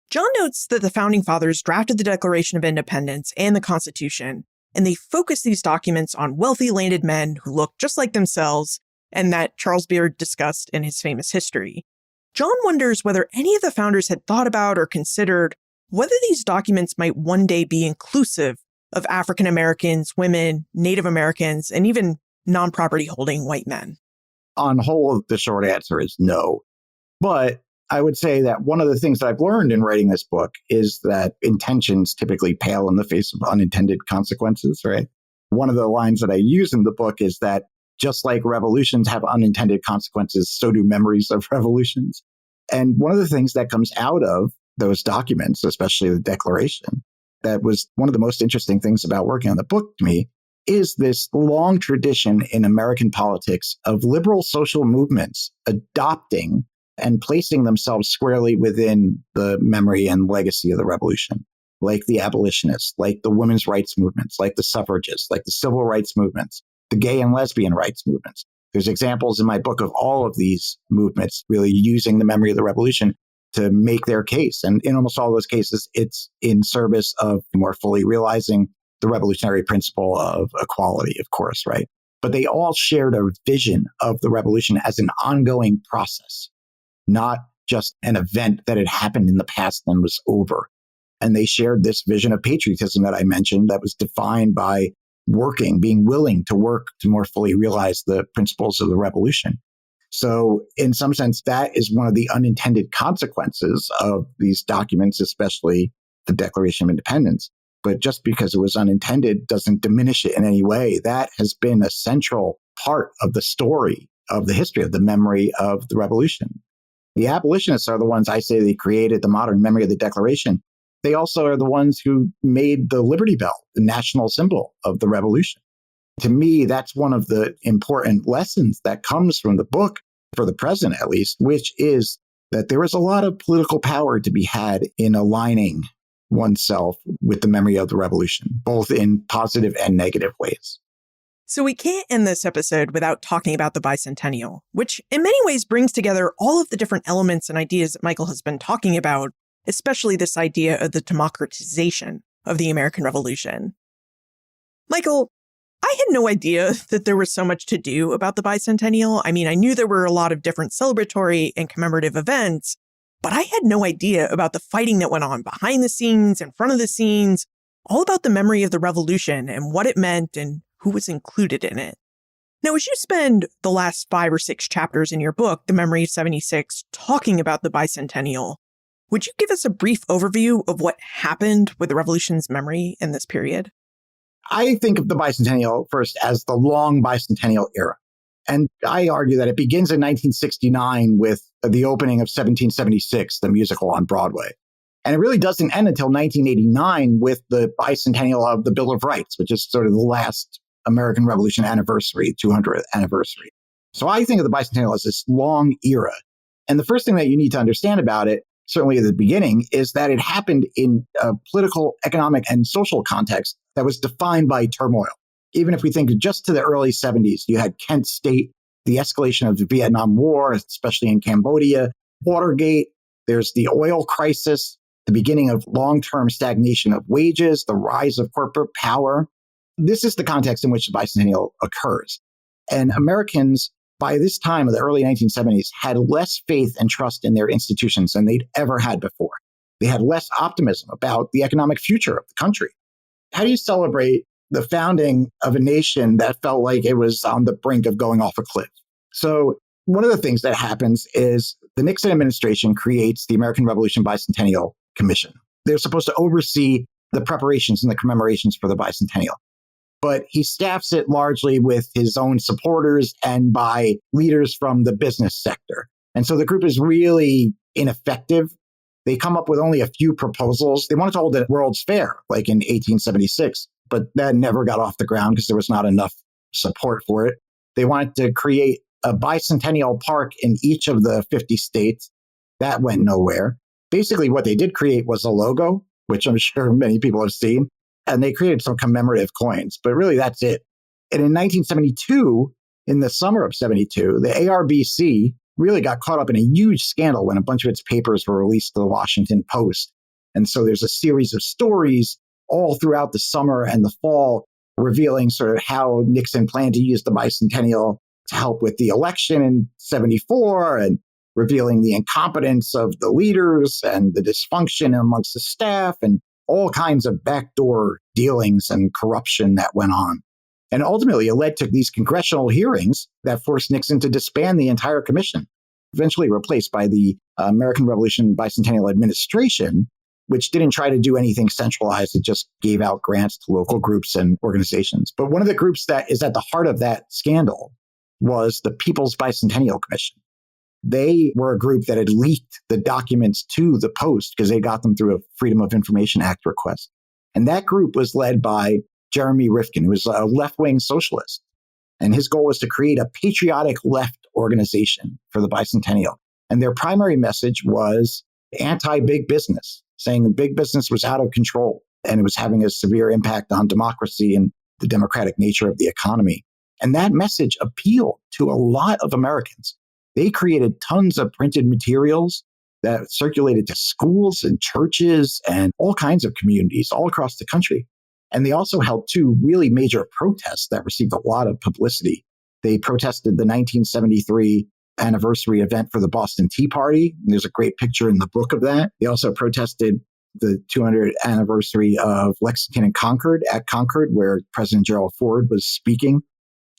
John notes that the Founding Fathers drafted the Declaration of Independence and the Constitution, and they focused these documents on wealthy landed men who looked just like themselves, and that Charles Beard discussed in his famous history. John wonders whether any of the founders had thought about or considered whether these documents might one day be inclusive of African Americans, women, Native Americans, and even non-property holding white men. On whole, the short answer is no. But I would say that one of the things that I've learned in writing this book is that intentions typically pale in the face of unintended consequences, right? One of the lines that I use in the book is that just like revolutions have unintended consequences, so do memories of revolutions. And one of the things that comes out of those documents, especially the Declaration, that was one of the most interesting things about working on the book to me, is this long tradition in American politics of liberal social movements adopting and placing themselves squarely within the memory and legacy of the revolution, like the abolitionists, like the women's rights movements, like the suffragists, like the civil rights movements, the gay and lesbian rights movements. There's examples in my book of all of these movements really using the memory of the revolution to make their case. And in almost all those cases, it's in service of more fully realizing the revolutionary principle of equality, of course, right? But they all shared a vision of the revolution as an ongoing process, not just an event that had happened in the past and was over. And they shared this vision of patriotism that I mentioned that was defined by working, being willing to work to more fully realize the principles of the revolution. So in some sense, that is one of the unintended consequences of these documents, especially the Declaration of Independence. But just because it was unintended doesn't diminish it in any way. That has been a central part of the story of the history of the memory of the revolution. The abolitionists are the ones I say they created the modern memory of the Declaration. They also are the ones who made the Liberty Bell, the national symbol of the revolution. To me, that's one of the important lessons that comes from the book, for the present at least, which is that there is a lot of political power to be had in aligning oneself with the memory of the revolution, both in positive and negative ways. So we can't end this episode without talking about the bicentennial, which in many ways brings together all of the different elements and ideas that Michael has been talking about, especially this idea of the democratization of the American Revolution. Michael, I had no idea that there was so much to do about the bicentennial. I mean, I knew there were a lot of different celebratory and commemorative events, but I had no idea about the fighting that went on behind the scenes, in front of the scenes, all about the memory of the revolution and what it meant and who was included in it. Now, as you spend the last 5 or 6 chapters in your book, The Memory of 76, talking about the bicentennial, would you give us a brief overview of what happened with the revolution's memory in this period? I think of the bicentennial first as the long bicentennial era. And I argue that it begins in 1969 with the opening of 1776, the musical on Broadway. And it really doesn't end until 1989 with the bicentennial of the Bill of Rights, which is sort of the last American Revolution anniversary, 200th anniversary. So I think of the bicentennial as this long era. And the first thing that you need to understand about it, certainly at the beginning, is that it happened in a political, economic, and social context that was defined by turmoil. Even if we think just to the early 70s, you had Kent State, the escalation of the Vietnam War, especially in Cambodia, Watergate, there's the oil crisis, the beginning of long-term stagnation of wages, the rise of corporate power. This is the context in which the bicentennial occurs. And Americans, by this time of the early 1970s, had less faith and trust in their institutions than they'd ever had before. They had less optimism about the economic future of the country. How do you celebrate the founding of a nation that felt like it was on the brink of going off a cliff? So one of the things that happens is the Nixon administration creates the American Revolution Bicentennial Commission. They're supposed to oversee the preparations and the commemorations for the bicentennial. But he staffs it largely with his own supporters and by leaders from the business sector. And so the group is really ineffective. They come up with only a few proposals. They wanted to hold a World's Fair, like in 1876, but that never got off the ground because there was not enough support for it. They wanted to create a bicentennial park in each of the 50 states. That went nowhere. Basically, what they did create was a logo, which I'm sure many people have seen, and they created some commemorative coins, but really that's it. And in 1972, in the summer of 72, the ARBC really got caught up in a huge scandal when a bunch of its papers were released to the Washington Post. And so there's a series of stories all throughout the summer and the fall revealing sort of how Nixon planned to use the bicentennial to help with the election in 74 and revealing the incompetence of the leaders and the dysfunction amongst the staff and all kinds of backdoor dealings and corruption that went on. And ultimately, it led to these congressional hearings that forced Nixon to disband the entire commission, eventually replaced by the American Revolution Bicentennial Administration, which didn't try to do anything centralized. It just gave out grants to local groups and organizations. But one of the groups that is at the heart of that scandal was the People's Bicentennial Commission. They were a group that had leaked the documents to the Post because they got them through a Freedom of Information Act request. And that group was led by Jeremy Rifkin, who was a left-wing socialist. And his goal was to create a patriotic left organization for the bicentennial. And their primary message was anti-big business, saying big business was out of control and it was having a severe impact on democracy and the democratic nature of the economy. And that message appealed to a lot of Americans. They created tons of printed materials that circulated to schools and churches and all kinds of communities all across the country. And they also held two really major protests that received a lot of publicity. They protested the 1973 anniversary event for the Boston Tea Party. And there's a great picture in the book of that. They also protested the 200th anniversary of Lexington and Concord at Concord, where President Gerald Ford was speaking.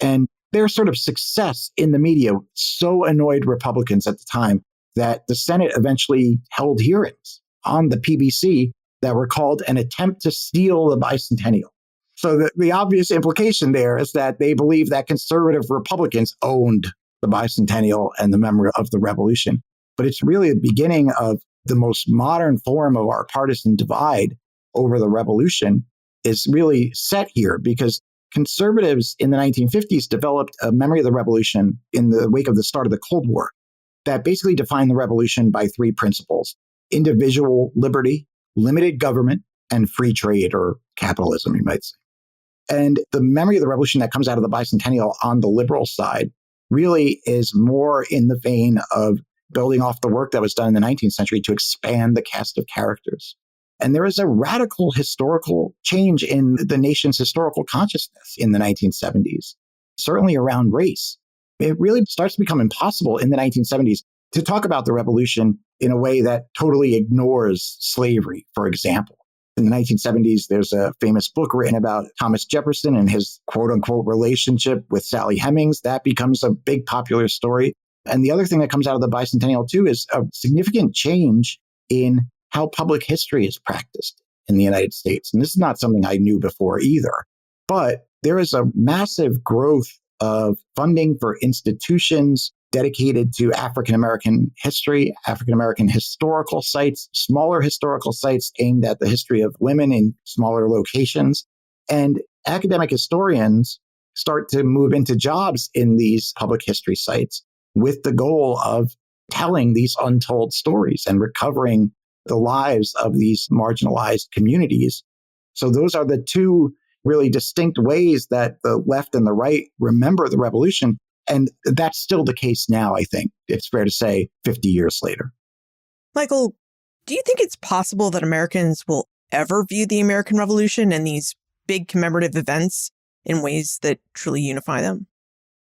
And their sort of success in the media so annoyed Republicans at the time that the Senate eventually held hearings on the PBC that were called an attempt to steal the bicentennial. So the obvious implication there is that they believe that conservative Republicans owned the bicentennial and the memory of the revolution. But it's really the beginning of the most modern form of our partisan divide over the revolution is really set here because conservatives in the 1950s developed a memory of the revolution in the wake of the start of the Cold War that basically defined the revolution by three principles: individual liberty, limited government, and free trade, or capitalism, you might say. And the memory of the revolution that comes out of the bicentennial on the liberal side really is more in the vein of building off the work that was done in the 19th century to expand the cast of characters. And there is a radical historical change in the nation's historical consciousness in the 1970s, certainly around race. It really starts to become impossible in the 1970s to talk about the revolution in a way that totally ignores slavery, for example. In the 1970s, there's a famous book written about Thomas Jefferson and his quote-unquote relationship with Sally Hemings. That becomes a big popular story. And the other thing that comes out of the bicentennial, too, is a significant change in how public history is practiced in the United States. And this is not something I knew before either. But there is a massive growth of funding for institutions dedicated to African-American history, African-American historical sites, smaller historical sites aimed at the history of women in smaller locations. And academic historians start to move into jobs in these public history sites with the goal of telling these untold stories and recovering the lives of these marginalized communities. So those are the two really distinct ways that the left and the right remember the revolution. And that's still the case now, I think. It's fair to say 50 years later. Michael, do you think it's possible that Americans will ever view the American Revolution and these big commemorative events in ways that truly unify them?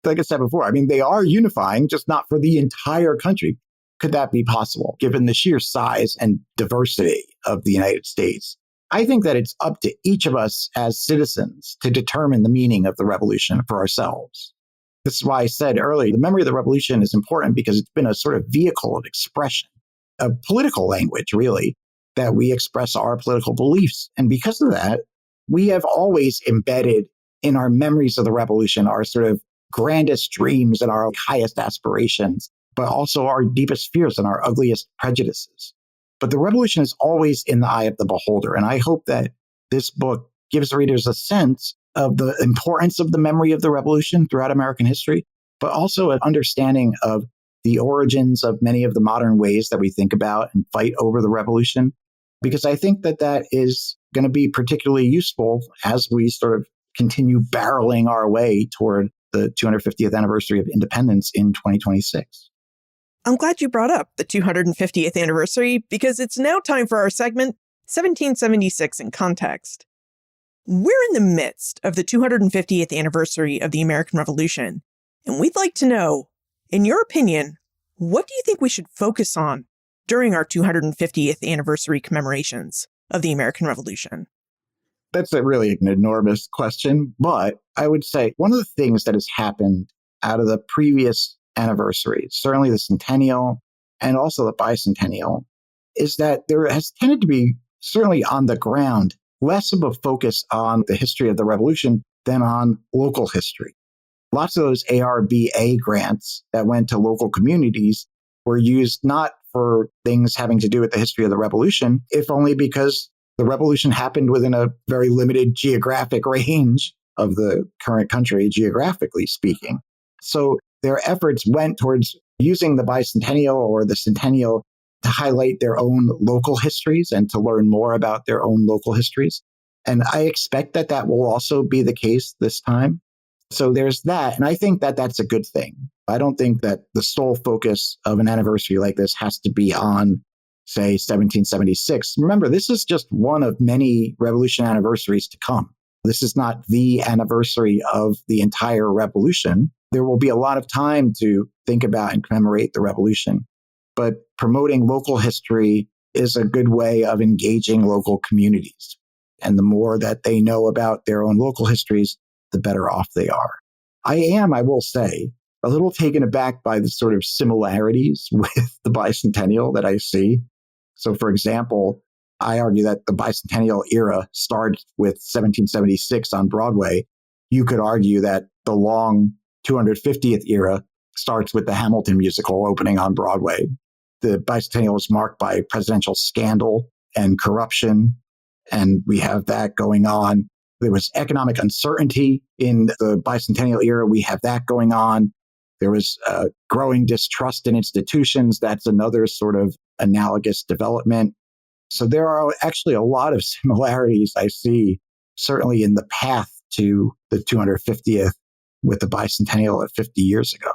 Like I said before, I mean, they are unifying, just not for the entire country. Could that be possible, given the sheer size and diversity of the United States? I think that it's up to each of us as citizens to determine the meaning of the revolution for ourselves. This is why I said earlier, the memory of the revolution is important because it's been a sort of vehicle of expression, a political language, really, that we express our political beliefs. And because of that, we have always embedded in our memories of the revolution our sort of grandest dreams and our highest aspirations, but also our deepest fears and our ugliest prejudices. But the revolution is always in the eye of the beholder. And I hope that this book gives readers a sense of the importance of the memory of the revolution throughout American history, but also an understanding of the origins of many of the modern ways that we think about and fight over the revolution. Because I think that that is going to be particularly useful as we sort of continue barreling our way toward the 250th anniversary of independence in 2026. I'm glad you brought up the 250th anniversary because it's now time for our segment, 1776 in Context. We're in the midst of the 250th anniversary of the American Revolution, and we'd like to know, in your opinion, what do you think we should focus on during our 250th anniversary commemorations of the American Revolution? That's really an enormous question, but I would say one of the things that has happened out of the previous anniversaries, certainly the centennial and also the bicentennial, is that there has tended to be, certainly on the ground, less of a focus on the history of the revolution than on local history. Lots of those ARBA grants that went to local communities were used not for things having to do with the history of the revolution, if only because The revolution happened within a very limited geographic range of the current country, geographically speaking. So their efforts went towards using the bicentennial or the centennial to highlight their own local histories and to learn more about their own local histories. And I expect that that will also be the case this time. So there's that. And I think that that's a good thing. I don't think that the sole focus of an anniversary like this has to be on, say, 1776. Remember, this is just one of many revolution anniversaries to come. This is not the anniversary of the entire revolution. There will be a lot of time to think about and commemorate the revolution. But promoting local history is a good way of engaging local communities. And the more that they know about their own local histories, the better off they are. I will say, a little taken aback by the sort of similarities with the bicentennial that I see. So, for example, I argue that the bicentennial era starts with 1776 on Broadway. You could argue that the long 250th era starts with the Hamilton musical opening on Broadway. The bicentennial was marked by presidential scandal and corruption, and we have that going on. There was economic uncertainty in the bicentennial era. We have that going on. There was growing distrust in institutions. That's another sort of analogous development. So there are actually a lot of similarities I see, certainly in the path to the 250th with the bicentennial at 50 years ago.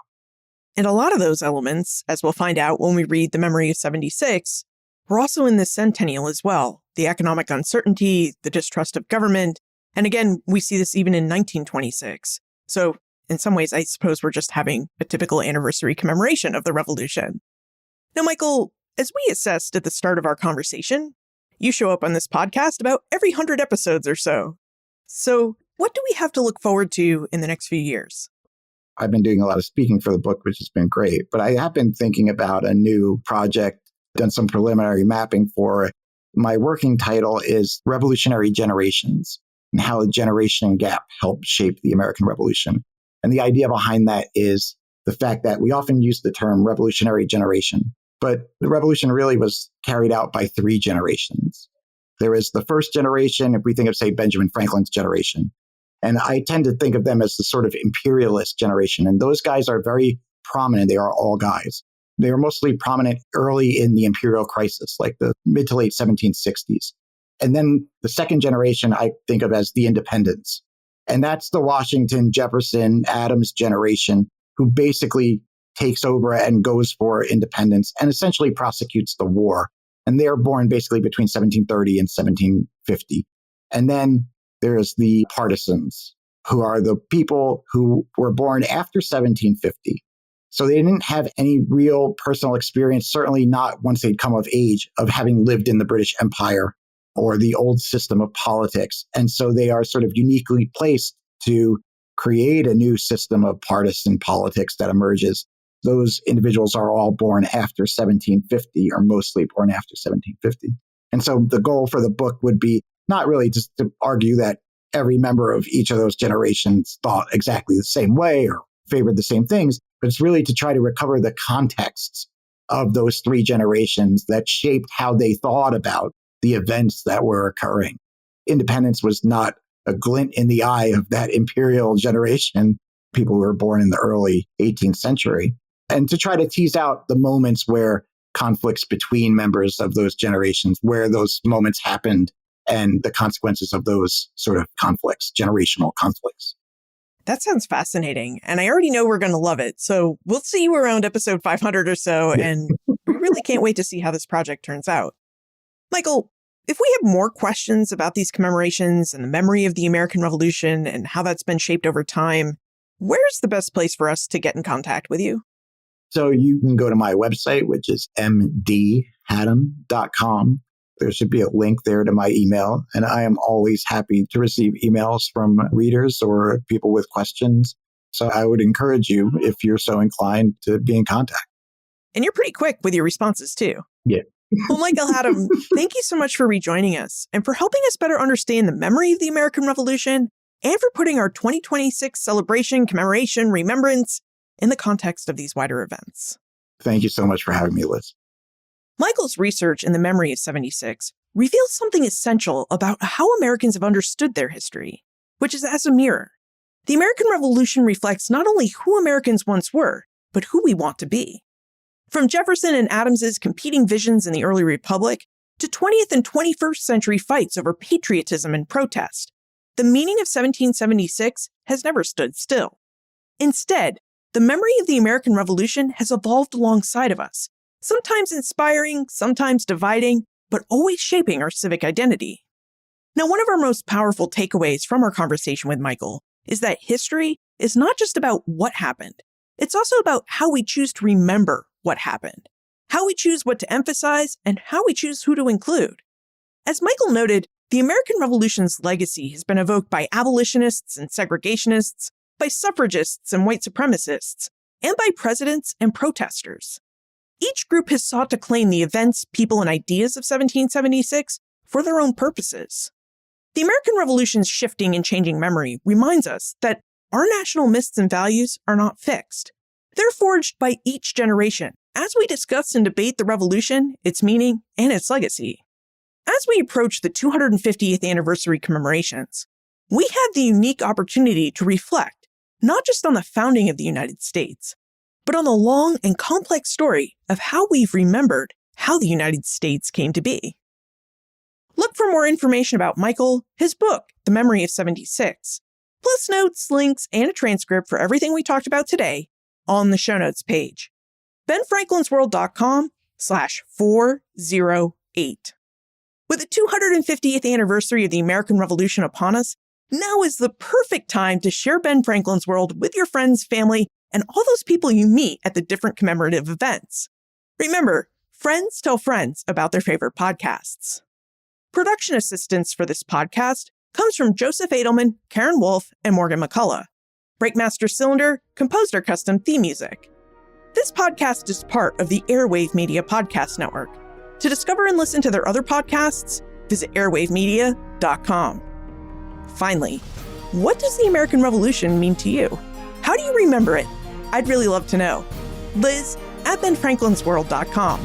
And a lot of those elements, as we'll find out when we read The Memory of 76, were also in the centennial as well. The economic uncertainty, the distrust of government. And again, we see this even in 1926. So in some ways, I suppose we're just having a typical anniversary commemoration of the revolution. Now, Michael, as we assessed at the start of our conversation, you show up on this podcast about every 100 episodes or so. So what do we have to look forward to in the next few years? I've been doing a lot of speaking for the book, which has been great, but I have been thinking about a new project, done some preliminary mapping for it. My working title is Revolutionary Generations and how the generation gap helped shape the American Revolution. And the idea behind that is the fact that we often use the term revolutionary generation, but the revolution really was carried out by three generations. There is the first generation, if we think of, say, Benjamin Franklin's generation. And I tend to think of them as the sort of imperialist generation. And those guys are very prominent. They are all guys. They are mostly prominent early in the imperial crisis, like the mid to late 1760s. And then the second generation I think of as the independents. And that's the Washington, Jefferson, Adams generation, who basically takes over and goes for independence and essentially prosecutes the war. And they're born basically between 1730 and 1750. And then there's the partisans, who are the people who were born after 1750. So they didn't have any real personal experience, certainly not once they'd come of age, of having lived in the British Empire or the old system of politics. And so they are sort of uniquely placed to create a new system of partisan politics that emerges. Those individuals are all born after 1750, or mostly born after 1750. And so the goal for the book would be not really just to argue that every member of each of those generations thought exactly the same way or favored the same things, but it's really to try to recover the contexts of those three generations that shaped how they thought about the events that were occurring. Independence was not a glint in the eye of that imperial generation, people who were born in the early 18th century, and to try to tease out the moments where conflicts between members of those generations, where those moments happened, and the consequences of those sort of conflicts, generational conflicts. That sounds fascinating. And I already know we're going to love it. So we'll see you around episode 500 or so. And we really can't wait to see how this project turns out. Michael, if we have more questions about these commemorations and the memory of the American Revolution and how that's been shaped over time, where's the best place for us to get in contact with you? So you can go to my website, which is mdhattem.com. There should be a link there to my email, and I am always happy to receive emails from readers or people with questions. So I would encourage you, if you're so inclined, to be in contact. And you're pretty quick with your responses too. Yeah. Well, Michael Hattem, thank you so much for rejoining us and for helping us better understand the memory of the American Revolution and for putting our 2026 celebration, commemoration, remembrance in the context of these wider events. Thank you so much for having me, Liz. Michael's research in the memory of 76 reveals something essential about how Americans have understood their history, which is as a mirror. The American Revolution reflects not only who Americans once were, but who we want to be. From Jefferson and Adams's competing visions in the early republic to 20th and 21st century fights over patriotism and protest, the meaning of 1776 has never stood still. Instead, the memory of the American Revolution has evolved alongside of us, sometimes inspiring, sometimes dividing, but always shaping our civic identity. Now, one of our most powerful takeaways from our conversation with Michael is that history is not just about what happened. It's also about how we choose to remember what happened, how we choose what to emphasize, and how we choose who to include. As Michael noted, the American Revolution's legacy has been evoked by abolitionists and segregationists, by suffragists and white supremacists, and by presidents and protesters. Each group has sought to claim the events, people, and ideas of 1776 for their own purposes. The American Revolution's shifting and changing memory reminds us that our national myths and values are not fixed. They're forged by each generation as we discuss and debate the revolution, its meaning, and its legacy. As we approach the 250th anniversary commemorations, we have the unique opportunity to reflect not just on the founding of the United States, but on the long and complex story of how we've remembered how the United States came to be. Look for more information about Michael, his book, The Memory of 76, plus notes, links, and a transcript for everything we talked about today on the show notes page, benfranklinsworld.com/408. With the 250th anniversary of the American Revolution upon us, now is the perfect time to share Ben Franklin's World with your friends, family, and all those people you meet at the different commemorative events. Remember, friends tell friends about their favorite podcasts. Production assistance for this podcast comes from Joseph Edelman, Karen Wolf, and Morgan McCullough. Breakmaster Cylinder composed our custom theme music. This podcast is part of the Airwave Media Podcast Network. To discover and listen to their other podcasts, visit airwavemedia.com. Finally, what does the American Revolution mean to you? How do you remember it? I'd really love to know. Liz at benfranklinsworld.com.